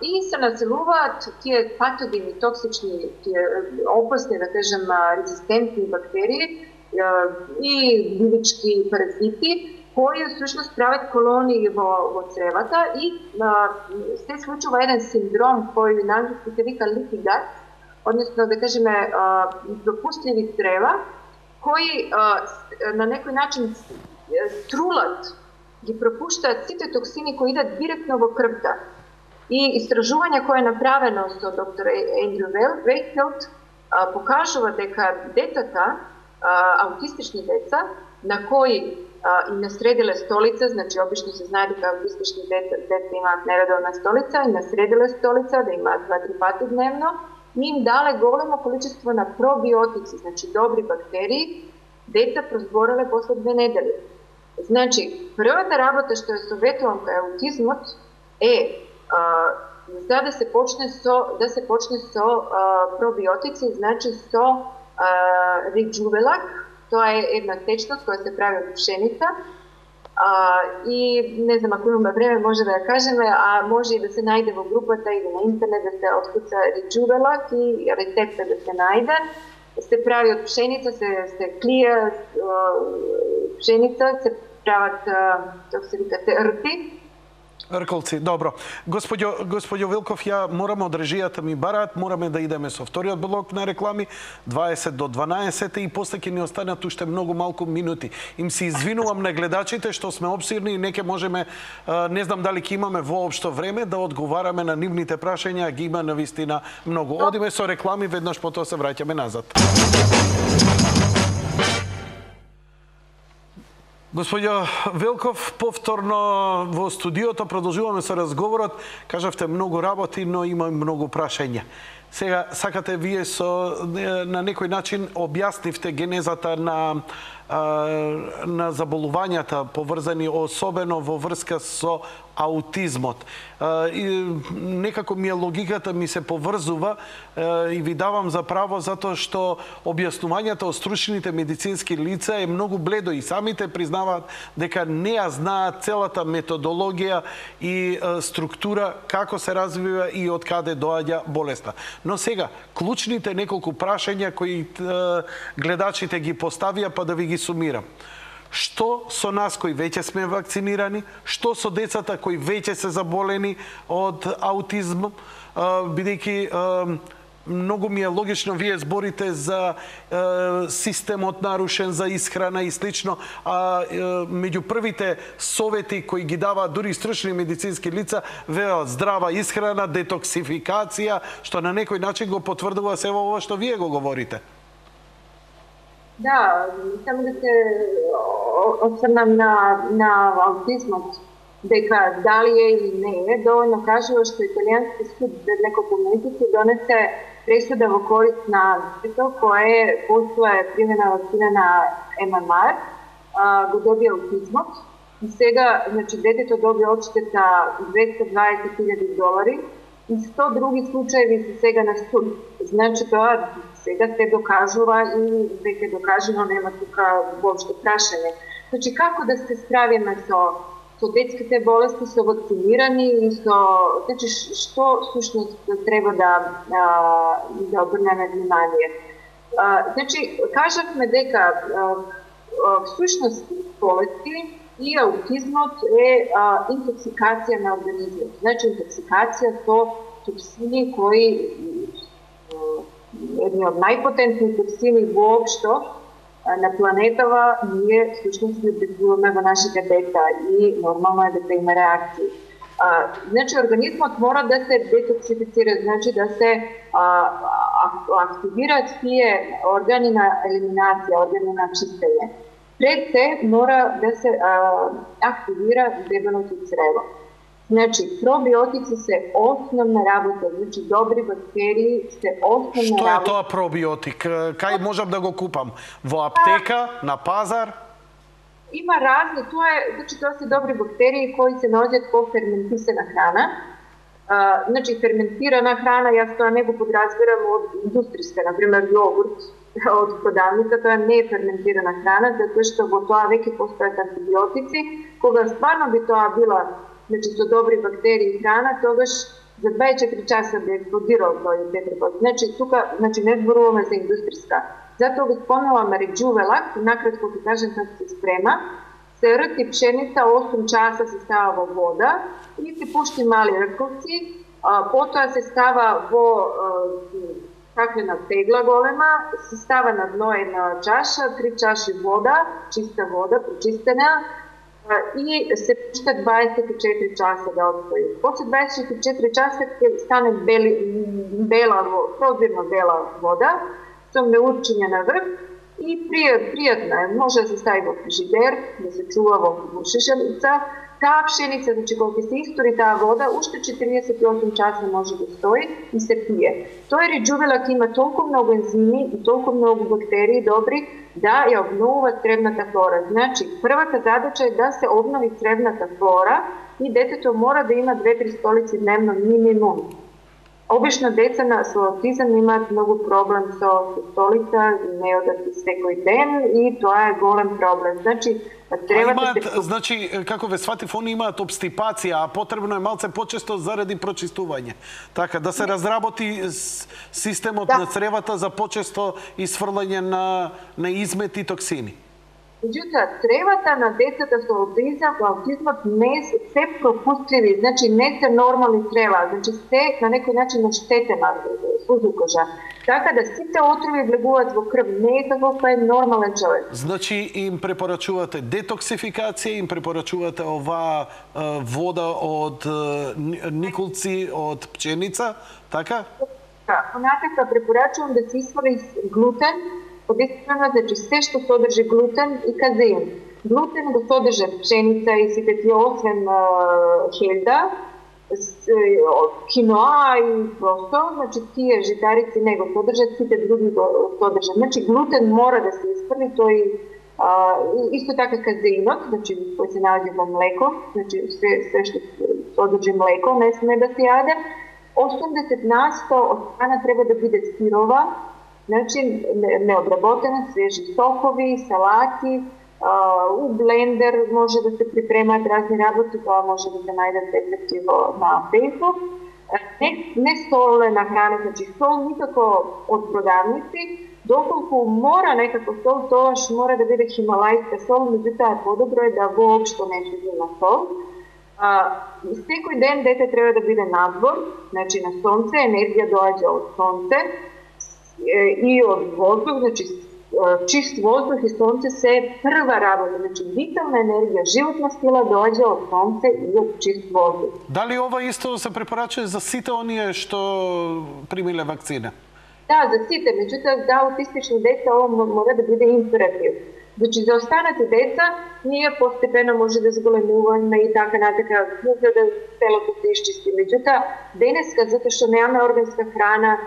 I se naceluvat tije patogeni, toksični, tije opasne, da kažem, rezistentni bakterije i gljivički paraziti, koji u suštnosti pravят koloniji vo crevata i se slučava jedan sindrom koji na angliski se vika leaky gut, odnosno, da kažem, propustljivih creva, koji na neki način trulat gi propušta citotoksini koji ide direktno vo krvta. I istraživanja koje je napraveno sa dr. Andrew Wakefield pokažува дека детата, аутистични деца, на кои им насредиле столица, значи обично се знае дека аутистични деца имаат нередовна столица, и насредиле столица да имаат 2-3 пати дневно, им дале големо количество на пробиотици, значи добри бактерии, деца прозборале после 2 недели. Значи, првата работа што ја советувам кај аутизмот е да се почне со пробиотици, значи со Rejuvelak, тоа е една течност која се прави од пшеница и не знам ако имаме време може да ја кажеме, а може и да се најде во групата или на интернет да се откуца Rejuvelak и рецепта да се најде. Се прави од пшеница, се клија пшеница, се прават, како се вика, рти. Рколци, добро. Господјо Вилков, ја морам од режијата ми бараат, мораме да идеме со вториот блок на реклами, 20 до 12 и после ќе ни останат уште многу малку минути. Им се извинувам на гледачите што сме обсирни и неке можеме, не знам дали ќе имаме воопшто време да одговараме на нивните прашања, ги има навистина многу. Одиме со реклами, веднаш потоа се враќаме назад. Господјо Велков, повторно во студиото продолжуваме со разговорот. Кажавте многу работи, но има многу прашања. Сега, сакате вие на некој начин објаснивте генезата на заболувањата поврзани особено во врска со аутизмот. И некако логиката ми се поврзува и ви давам за право затоа што објаснувањата од стручните медицински лица е многу бледо и самите признаваат дека не ја знаат целата методологија и структура како се развива и од каде доаѓа болеста. Но сега, клучните неколку прашања кои гледачите ги поставија, па да ви ги сумирам. Што со нас кои веќе сме вакцинирани, што со децата кои веќе се заболени од аутизм, бидејќи многу ми е логично, вие зборите за системот нарушен, за исхрана и слично, а меѓу првите совети кои ги даваат дури стручни медицински лица, велат здрава исхрана, детоксификација, што на некој начин го потврдува се ова што вие го говорите. Да, само да се осврнам на аутизмот, дека дали е или не е, доволно кажува што италијански суд пред неколку месеци донесе пресуда во корист на детето кое после примена вакцина на ММР го добија аутизмот. И сега, значи, детето добија одштета $220,000 и 100 други случаеви се сега на суд. Значи тоа сега се докажува и веќе докажено, нема тука воопшто прашање. Значи, како да се справиме со детските болести, со вакцинирани и значи, што всушност треба да обрнеме внимание. Значи, кажавме дека всушност болести и аутизмот е интоксикација на организмот. Значи, интоксикација со токсини кои едни од најпотентни токсини воопшто на планетава, ние всушност ги обезбедуваме во нашите деца и нормално е дека има реакции. Значи, организмот мора да се детоксифицира, значи да се активираат тие органи на елиминација, органи на чистење. Пред се мора да се активира дебелото црево. Значи, пробиотици се основна работа, значи добри бактерии се основна работа. Што е тоа пробиотик? Кај можам да го купам? Во аптека, на пазар? Има разни, значи тоа се добри бактерии кои се наоѓаат во ферментисана храна. Значи, ферментирана храна, јас тоа не го подразбирам од индустријска, например, јогурт од продавница, тоа не е ферментирана храна, затоа што во тоа веќе постојат антибиотици, кога стварно би тоа била значи со добри бактерии и храна, тогаш за 24 часа би експлодирал тој тетрапак. Значи тука не зборуваме за индустријска. Затоа го спомнуваме реџувелак, накратко ќе кажем како се спрема. Се рти пшеница 8 часа се става во вода и се пушти мали ркавци, потоа се става во стаклена тегла голема, се става на дно една чаша, 3 чаши вода, чиста вода, прочистена, и се пушта 24 часа да отстои. После 24 часа ќе стане прозирно бела вода, со меурчиња на врв и пријатна е. Може да се стави во фрижидер, да се чува во шишелица. Таа пшеница, значи кога се истори таа вода, уште 48 часа може да стои и се пие. Тој реџувелак има толку многу ензими и толку многу бактерии добри да ја обновува цревната флора. Значи, првата задача е да се обнови цревната флора и детето мора да има 2-3 столици дневно минимум. Обично деца со аутизам имаат многу проблем со столица, не одат секој ден и тоа е голем проблем. Значи, треба да се... Значи, како ве сватив, они имаат обстипација, а потребно е малце почесто заради прочистување. Така, да се разработи системот на цревата за почесто исфрлање на измет и токсини. Меѓутоа, цревата на децата со аутизмот не се пропустливи, значи не се нормални црева, значи се на некој начин оштетена узукожа. Така да сите отрови влегуваат во крв, не е како кој е нормален човек. Значи им препорачувате детоксификација, им препорачувате оваа вода од николци, од пченица, така? Понатака препорачувам да се исфрли глутен, единствено, значи се што содржи глутен и казеин. Глутен го содржат пшеница и сите тие освен хелда, киноа и просто, значи тие житарици не го содржат, сите други го содржат. Значи глутен мора да се исфрли, тој исто така казеинот, значи кој се наоѓа во млеко, значи се што содржи млеко не сме да се јаде. 80% од храна треба да биде сирова, значи необработена, свежи сокови, салати, у блендер може да се припремаат разни работи, тоа може да се најдат рецепти на Facebook. Не солена храна, значи сол никако од продавници, доколку мора некако сол, тоаш мора да биде хималајска сол, меѓутоа подобро е да воопшто не се има сол. Секој ден дете треба да биде надвор, значи на сонце, енергија доаѓа од сонце, и од воздух, значи чист воздух и сонце се прва работа, значи витална енергија, животна сила доаѓа од сонце и од чист воздух. Дали ова исто се препорачува за сите оние што примиле вакцина? Да, за сите, меѓутоа за аутистични деца ова мора да биде императив. Значи за останати деца ние постепено може да зголемуваме и така натака за да селото се исчисти. Меѓутоа денеска затоа што немаме органска храна,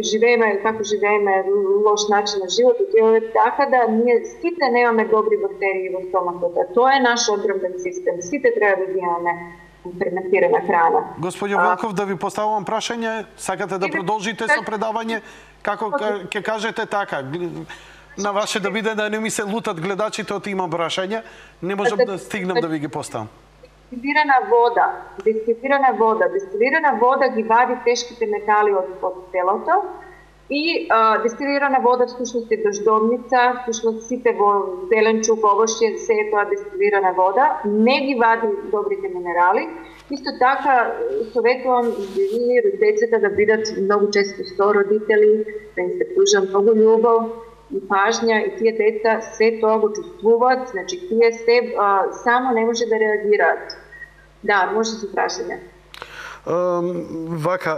живееме како живееме лош начин на животот, така да ние сите немаме добри бактерии во стомакот. Тоа е наш одбранбен систем. Сите треба да имаме ферментирана храна. Господјо Велков, да ви поставам прашање, сакате да продолжите со предавање? Како ќе кажете така? На ваше да биде да не ми се лутат гледачите од има прашања, не можам да стигнам да ви ги поставам. Дестилирана вода ги вади тешките метали од телото и дестилирана вода всушност е дождовница, всушност сите во зеленчук, овошје, се е тоа дестилирана вода, не ги вади добрите минерали. Исто така советувам и децата да бидат многу често со родители, да им се пружа многу љубов и пажња, и тие деца се тоа го чувствуваат, значи тие се само не може да реагираат. Да, може да се прашање. Вака,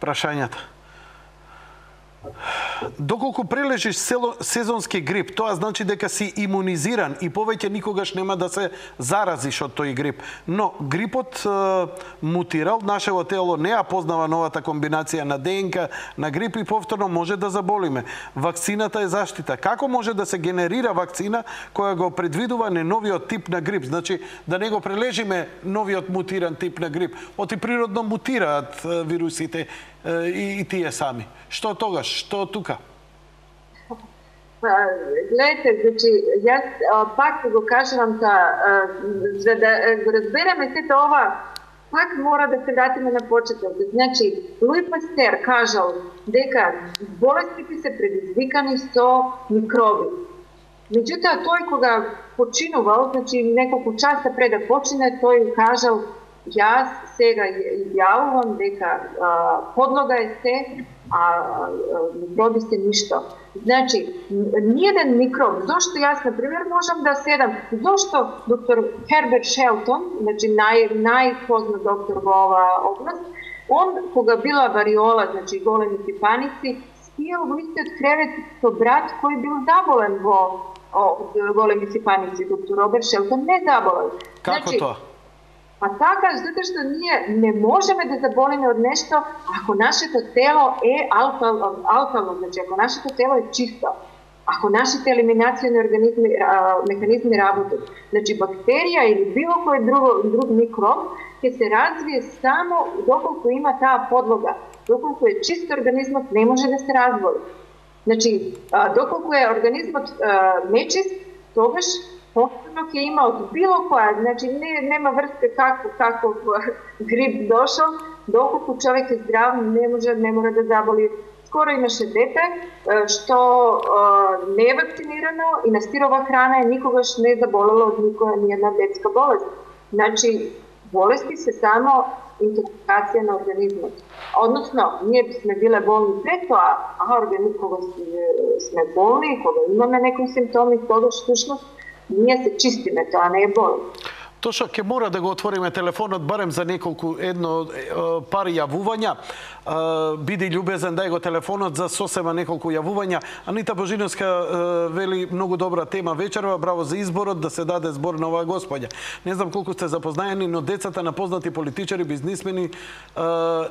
прашањата. Доколку прележиш сезонски грип, тоа значи дека си имунизиран и повеќе никогаш нема да се заразиш од тој грип. Но грипот мутирал, нашето тело не ја познава новата комбинација на ДНК на грип и повторно може да заболиме. Вакцината е заштита. Како може да се генерира вакцина која го предвидува новиот тип на грип? Значи да не го прележиме новиот мутиран тип на грип. Оти природно мутираат вирусите и тие сами. Што тогаш? Што тука? Pa, gledajte, znači, ja pak go kažem vam za da razbereme se to ova, pak mora da se vratimo na početak. Znači, Louis Pasteur kažal дека bolesti se predizvikani so mikrobi. Međutim, той кога починувал, znači неколку часа пред да почине, тој кажал, јас сега изјавувам дека подлога е се, а микроби се ништо. Значи, ниједен микроб, зошто јас, например, можам да седам, зошто доктор Херберт Шелтон, значи најпознат доктор во оваа област, он, кога била вариола, значи големи пипаници, спијал во истиот кревет со брат кој бил заболен во големи пипаници. Доктор Роберт Шелтон не заболен. Како тоа? Pa така, zato što ne možemo da zabolimo od nešto ako našето telo je alkalno, znači ako našето telo je čisto, ako našите eliminacioni mehanizmi работат. Znači bakterija ili bilo koji drug mikrob će se razvije samo dokoliko ima ta podloga. Dokoliko je čist organizam ne može da se razvoli. Znači, dokoliko je organizam nečist, togaš posebno je imao bilo koja, znači nema vrste kako grip došao, dokoliko čovjek je zdrav, ne mora da zaboli. Skoro imaše dete što ne je vakcinirano i na sirova hrana je nikogaš ne zabolelo od nikoga nijedna detska bolest. Znači, bolesti se samo intoksikacija na organizmu. Odnosno, nije bismo bile bolni pre to, a organizam koga sme bolni, koga imamo nekom simptomi, toga štušnost, ние се чистиме, тоа не е болест. Тоша, ќе мора да го отвориме телефонот барем за неколку пари јавувања. Биди љубезен, дај го телефонот за сосема неколку јавувања. Анита Божиновска вели многу добра тема вечерва, браво за изборот, да се даде збор на оваа господја. Не знам колку сте запознаени, но децата на познати политичари, бизнисмени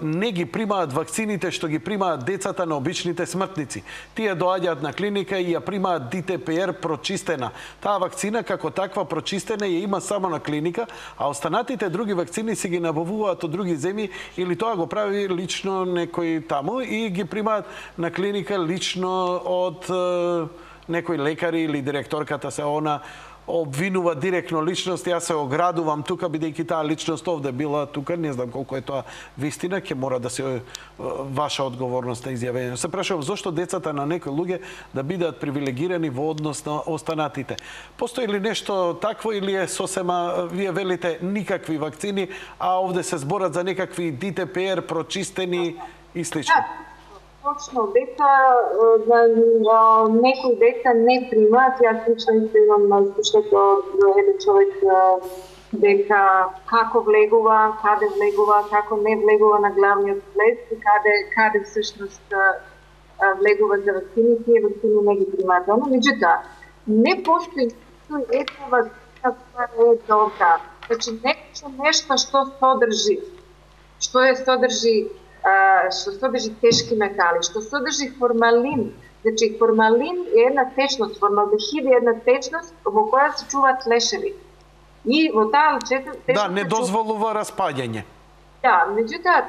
не ги примаат вакцините што ги примаат децата на обичните смртници. Тие доаѓаат на клиника и ја примаат ДТПР прочистена. Таа вакцина како таква прочистена ја има само на клиника, а останатите други вакцини си ги набавуваат од други земји или тоа го прави лично некој таму и ги примаат на клиника лично од некој лекари или директорката се она обвинува директно личност. Јас се оградувам тука, бидејќи таа личност овде била тука, не знам колку е тоа вистина, ќе мора да се ваша одговорност на изјавење. Се прашувам зошто децата на некои луѓе да бидат привилегирани во однос на останатите. Постои ли нешто такво или е сосема, вие велите, никакви вакцини, а овде се зборат за некакви ДТПР прочистени и слично? Точно, деца, некои деца не примаат. Јас лично исто имам искуството од еден човек дека како влегува, каде влегува, како не влегува на главниот влез и каде всушност влегува за вакцини, тие вакцини не ги примаат. Меѓутоа, не постои една вакцина која е добра. Значи, нешто што содржи, што содржи тешки метали, што содржи формалин. Значи, формалин е една течност, формалдехид е една течност во која се чуваат лешеви. И во таа течност... Да, не дозволува распаѓање. Да, меѓутоа,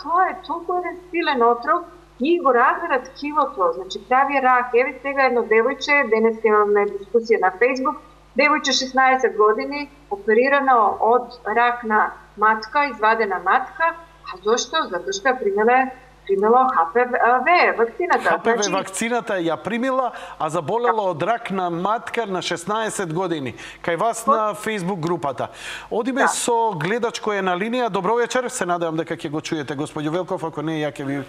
тоа е толку еден силен отров и го развира ткивото, значи прави рак. Еве сега едно девојче, денес имаме дискусија на Фејсбук, девојче 16 години, оперирано од рак на матка, извадена матка. А зошто? Зато што ја примила ХПВ вакцината. ХПВ вакцината ја примила, а заболела од рак на матка на 16 години. Кај вас на Facebook групата. Одиме со гледач кој е на линија. Добро вечер. Се надевам дека ќе го чуете, господјо Велков, ако не, ја ќе ви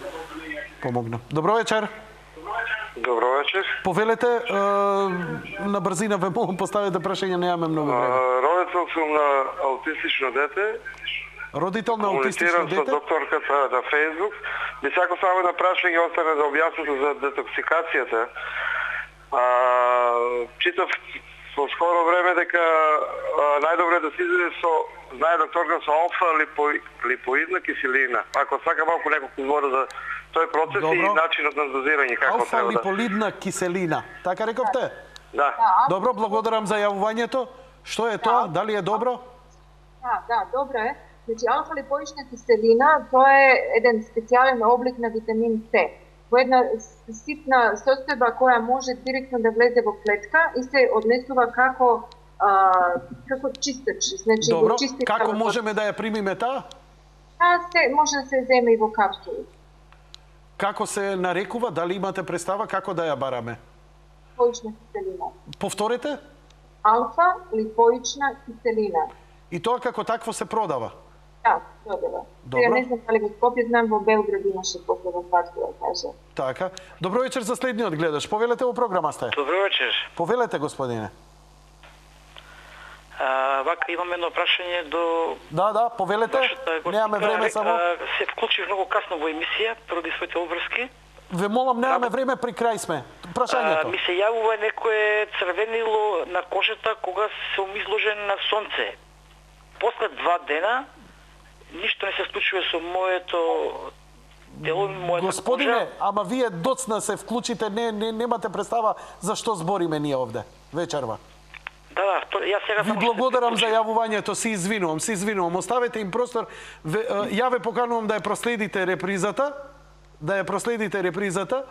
помогнам. Добро вечер. Добро вечер. Повелете, на брзина ве молам, поставете прашање, немаме многу време. Родител сум на аутистично дете. Родител на аутистично дете? Комуницирам со докторката на Фейсбук. Би сакал само на прашање остане да објасните за детоксикацијата. Читав во скоро време дека најдобре да се изеде со, знае докторка, со алфа-липоидна киселина. Ако сака малку неколку збора за тој процес и начинот на дозирање, како треба да... Алфа-липоидна киселина. Така рековте? Да. Добро, благодарам за јавувањето. Што е тоа? Дали е добро? Да, добро е. Значи, алфа-липоична киселина, тоа е еден специјален облик на витамин С. во една ситна состојба која може директно да влезе во клетка и се однесува како чистач. Значи, Добро, како можеме да ја примиме таа? Може да се земе и во капсули. Како се нарекува? Дали имате представа како да ја бараме? Липоична киселина. Повторете? Алфа липоична киселина. И тоа како такво се продава? Да, продава. Ја не знам дали во Скопје, знам во Белград имаше последна капсула, каже. Така. Добро вечер за следниот гледаш. Повелете во програма сте. Добро вечер. Повелете, господине. Вака имам едно прашање до... Да, повелете. Немаме време само. Се вклучив многу касно во емисија, поради своите обврски. Ве молам, немаме време, при крај сме. Прашањето. Ми се јавува некое црвенило на кожата кога сум изложен на сонце. После 2 дена, ништо не се случува со моето тело, мојата Господине, кожа. ама вие доцна се вклучите, немате представа за што збориме ние овде вечерва. Да, јас сега Ви благодарам за јавувањето, се извинувам. Оставете им простор. Ја ве поканувам да ја проследите репризата.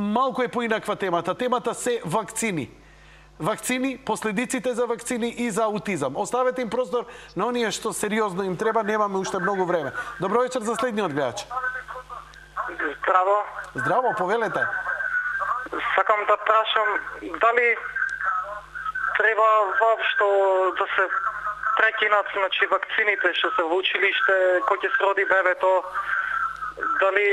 Малку е поинаква темата. Темата се вакцини. Вакцини, последиците за вакцини и за аутизам. Оставете им простор на оние што сериозно им треба, немаме уште многу време. Добро вечер за следниот гледач. Здраво. Здраво, повелете. Сакам да прашам дали треба воопшто да се прекинат, значи, вакцините што се во училиште, кој ќе се роди бебето, дали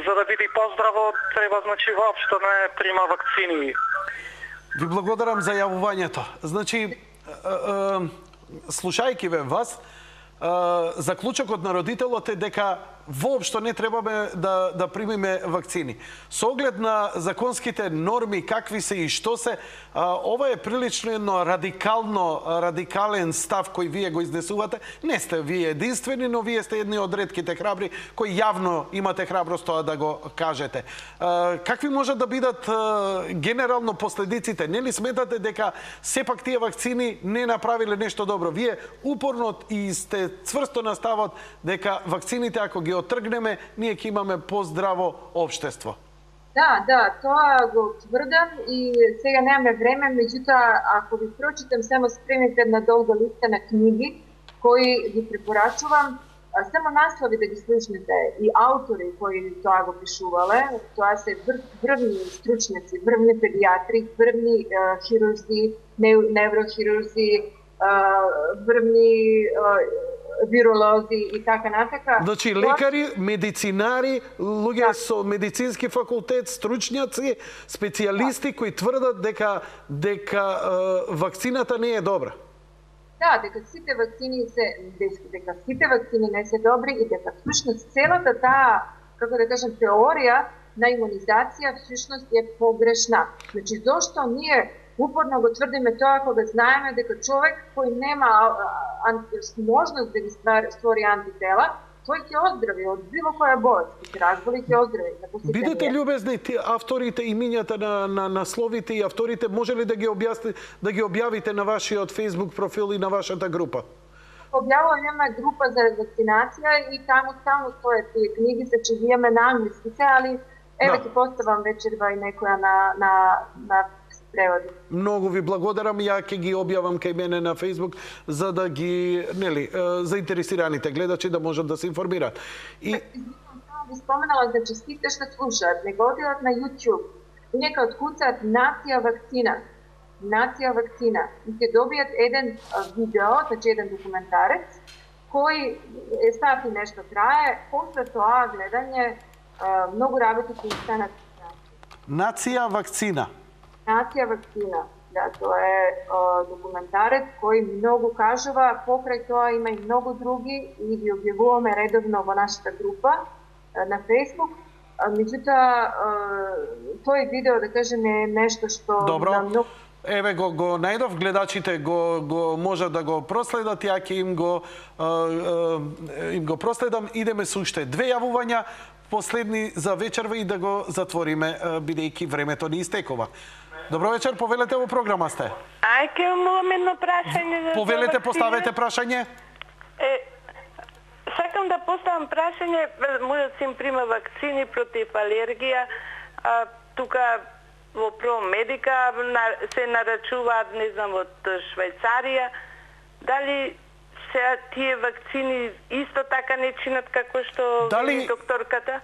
за да биде поздраво треба, значи, воопшто не прима вакцини. Ви благодарам за јавувањето. Значи, слушајќи ве вас, заклучокот на родителот е дека воопшто не требаме да примиме вакцини. Со оглед на законските норми, какви се и што се, ова е прилично едно радикален став кој вие го изнесувате. Не сте вие единствени, но вие сте едни од ретките храбри кои јавно имате храброст тоа да го кажете. Какви можат да бидат генерално последиците? Нели сметате дека сепак тие вакцини не направиле нешто добро? Вие упорно и сте цврсто на ставот дека вакцините, ако ги отргнеме, ние ќе имаме поздраво општество. Да, тоа го тврдам и сега немаме време, меѓутоа, ако ви прочитам, само спремите една долга листа на книги кои ги препорачувам, само наслови да ги слушнете и автори кои тоа го пишувале, тоа се врвни стручници, врвни педиатри, врвни хирурзи, неврохирурзи, врвни виролози и така натака. Значи лекари, медицинари, луѓе со медицински факултет, стручњаци, специјалисти кои тврдат дека вакцината не е добра. Да, дека сите вакцини не се добри и дека всушност целата таа, како да кажем, теорија на имунизација всушност е погрешна. Значи зошто ние упорно го тврдиме тоа кога знаеме дека човек кој нема можност да ги створи антитела, тој ќе оздрави од било која болест, ќе се разболи и ќе оздрави. Бидете љубезни, авторите, имињата на насловите и авторите, може ли да ги објавите на вашиот Facebook профил и на вашата група? Објавуваме група за вакцинација и таму стојат тие книги, се че ги имаме на англиски се, али еве ќе поставам вечерва и некоја на преводи. Многу ви благодарам, ја ќе ги објавам кај мене на Facebook за да ги, заинтересираните гледачи да можат да се информираат. И ви споменала за сите што слушаат, него одидат на YouTube и нека откуцаат нација вакцина и ќе добијат еден видео, значи еден документарец кој сати нешто трае, после тоа гледање многу работи ќе станат. Нација вакцина. Нација вакцина. Да, тоа е документарец кој многу кажува, покрај тоа има и многу други и ги објавуваме редовно во нашата група на Facebook. Меѓутоа, тој видео, да кажем, е нешто што... Добро. Еве го најдов, гледачите го можат да го проследат, ја ќе им го проследам. Идеме со уште 2 јавувања, последни за вечерва и да го затвориме, бидејќи времето ни истекува. Добро вечер, повелете во програма сте. Ајке, имам едно прашање. Повелете, поставете прашање. Сакам Сакам да поставам прашање, мојот син прима вакцини против алергија, тука во Промедика се нарачуваат, не знам, од Швајцарија. Дали се тие вакцини исто така не чинат како што вели докторката?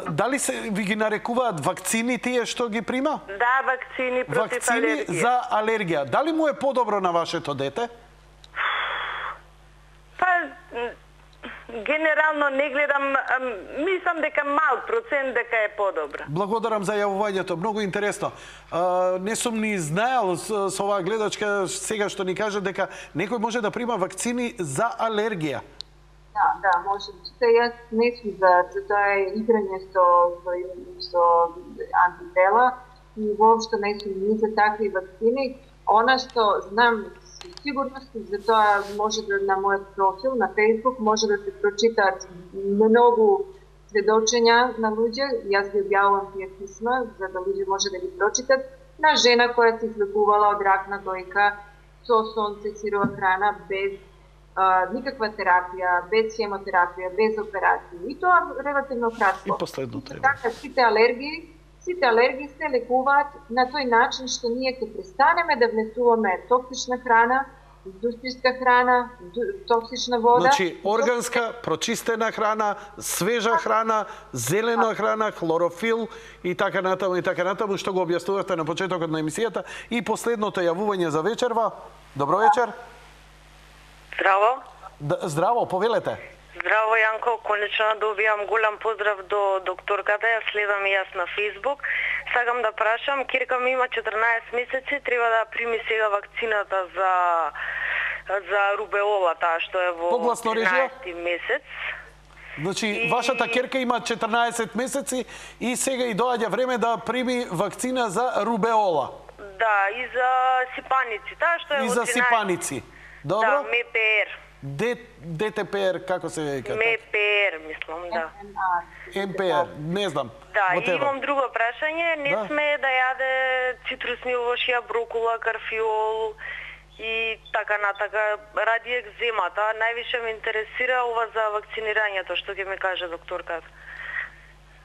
Дали се ви ги нарекуваат вакцини тие што ги прима? Да, вакцини против алергија. Вакцини за алергија. Дали му е подобро на вашето дете? Па, генерално не гледам, мислам дека мал процент дека е подобра. Благодарам за јавувањето, многу интересно. Не сум ни знаел со оваа гледачка сега што ни кажа дека некој може да прима вакцини за алергија. Да, може. Јас не сум за тоа играње со антитела и воопшто не сум ни за такви вакцини. Она што знам сигурност, за тоа може да на мојот профил на Facebook може да се прочитаат многу сведочења на луѓе. Јас ги објавувам тие писма за да луѓе може да ги прочитат, на жена која се излекувала од рак на дојка со сонце, сирова храна, без никаква терапија, без хемотерапија, без операции. И тоа релативно кратко. И последно треба. Така, сите алергии се лекуваат на тој начин што ние ќе престанеме да внесуваме токсична храна, индустријска храна, токсична вода. Значи, органска, прочистена храна, свежа храна, зелена храна, хлорофил и така натаму, што го објаснувате на почетокот на емисијата. И последното јавување за вечерва. Добро вечер. Здраво. Здраво, повелете. Здраво, Јанко, конечно добивам голем поздрав до докторката, ја следам и јас на Facebook. Сакам да прашам, ќерка ми има 14 месеци, треба да прими сега вакцината за рубеола, таа што е во 13 месец. Значи, вашата ќерка има 14 месеци и сега и доаѓа време да прими вакцина за рубеола. Да, и за сипаници, таа што е и во 13. за сипаници. Добро? Да, МПР. ДТПР, како се вика? МПР, мислам, да. МПР, не знам. Да, и имам друго прашање. Не смее да јаде цитрусни овошја, брокула, карфиол и така натака, ради екземата. Највише ме интересира ова за вакцинирањето, што ќе ми каже докторката.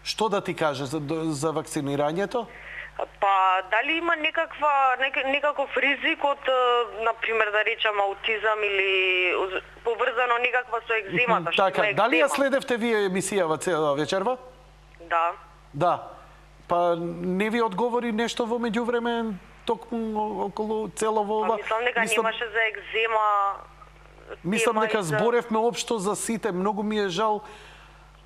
Што да ти каже за вакцинирањето? Па, дали има некаков ризик од, например, да речам, аутизам или поврзано некаква со екземата? Така, дали ја следевте вие емисијава цела вечерва? Да. Да. Па, не ви одговори нешто во меѓувреме, токму околу целово ова? Мислам дека немаше за екзема. Мислам дека зборевме општо за сите, многу ми е жал.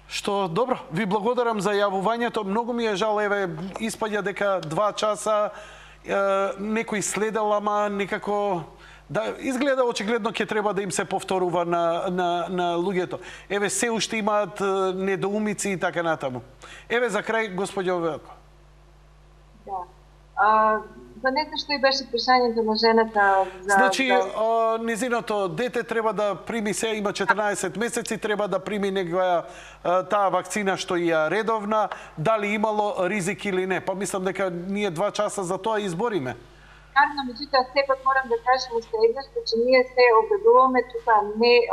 Што, добро, ви благодарам за јавувањето. Многу ми е жал, еве, испаѓа дека 2 часа некој следел, ама некако... Да, изгледа очигледно ќе треба да им се повторува на луѓето. Еве, се уште имаат недоумици и така натаму. Еве, за крај, господјо Велко. Да. Па не знам што и беше прашањето на жената за... Значи, незиното дете треба да прими, се има 14 месеци, треба да прими таа вакцина што ја редовна, дали имало ризик или не. Па мислам дека ние 2 часа за тоа избориме. Наravno, меѓутоа, сепак морам да кажем уште еднаш, че ние се обедуваме, тука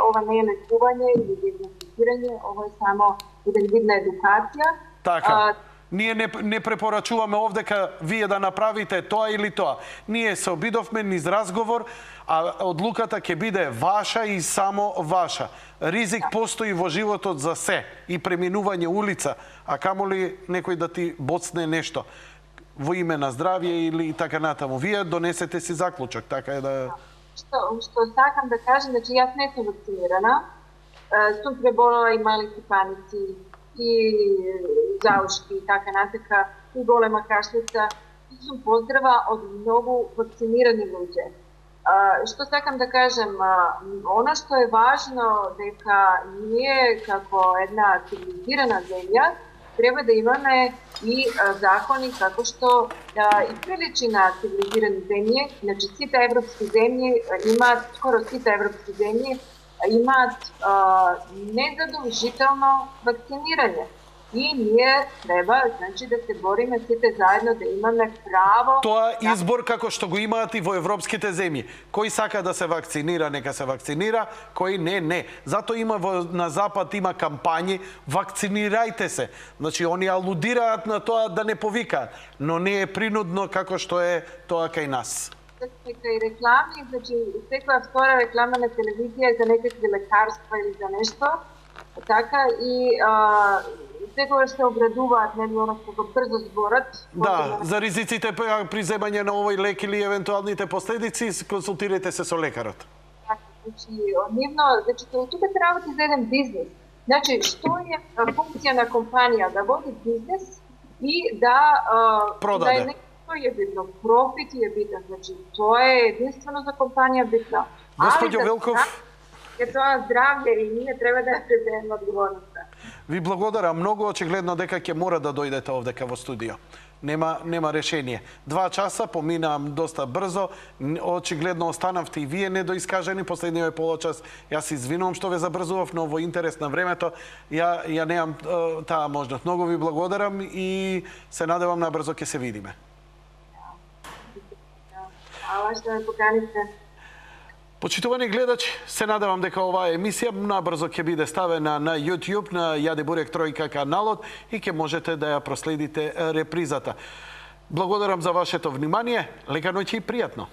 ова не е лекување или диагностицирање, ова е само еден вид на едукација. Така. Ние не препорачуваме овдека вие да направите тоа или тоа. Ние се обидовме низ разговор, а одлуката ќе биде ваша и само ваша. Ризик постои во животот за се и преминување улица, а камоли некој да ти боцне нешто во име на здравје или така натаму. Вие донесете си заклучок, така е да... Што сакам да кажам, значи јас не сум вакцинирана, сум преболела и мали сипаници, и заушки и така натака, и голема кашлица, и сум поздрава од многу вакцинирани луѓе. Што сакам да кажем, она што е важно дека ние како една цивилизирана земја треба да имаме и закони како што и приличи на цивилизирани земји, значи сите европски земји имаат, скоро сите европски земји имаат незадолжително вакцинирање. и ние треба, значи, да се бориме сите заедно, да имаме право... Тоа избор како што го имаат и во европските земји. Кој сака да се вакцинира, нека се вакцинира, кој не, не. Зато има на Запад има кампањи, вакцинирајте се. Значи, они алудираат на тоа да не повикаат, но не е принудно како што е тоа кај нас. Кај реклами, значи, секоја втора реклама на телевизија е за некакви лекарства или за нешто, така и секогаш се обрадуваат, нели, оно што го брзо зборат. Да, за ризиците при земање на овој лек или евентуалните последици, консултирайте се со лекарот. Така, значи, нивно, значи, тука се работи за еден бизнес. Значи, што е функција на компанија? Да води бизнес и да... продаде. Тоа е битно, профит е битен, значи тоа е единствено за компанија битно. Господјо Велков, е тоа здравје и ние треба да предадеме одговорноста. Ви благодарам многу, очигледно дека ќе мора да дојдете овдека во студио. Нема решение. 2 часа поминам доста брзо, очигледно останавте и вие недоискажени, последниот получас јас извинувам што ве забрзував, но во интерес на времето ја немам таа можност. Многу ви благодарам и се надевам на брзо ќе се видиме. Ала што ме поканивте. Почитувани гледачи, се надевам дека оваа емисија набрзо ќе биде ставена на YouTube, на Јаде Бурек Тројка каналот и ќе можете да ја проследите репризата. Благодарам за вашето внимание, лека ноќ и пријатно.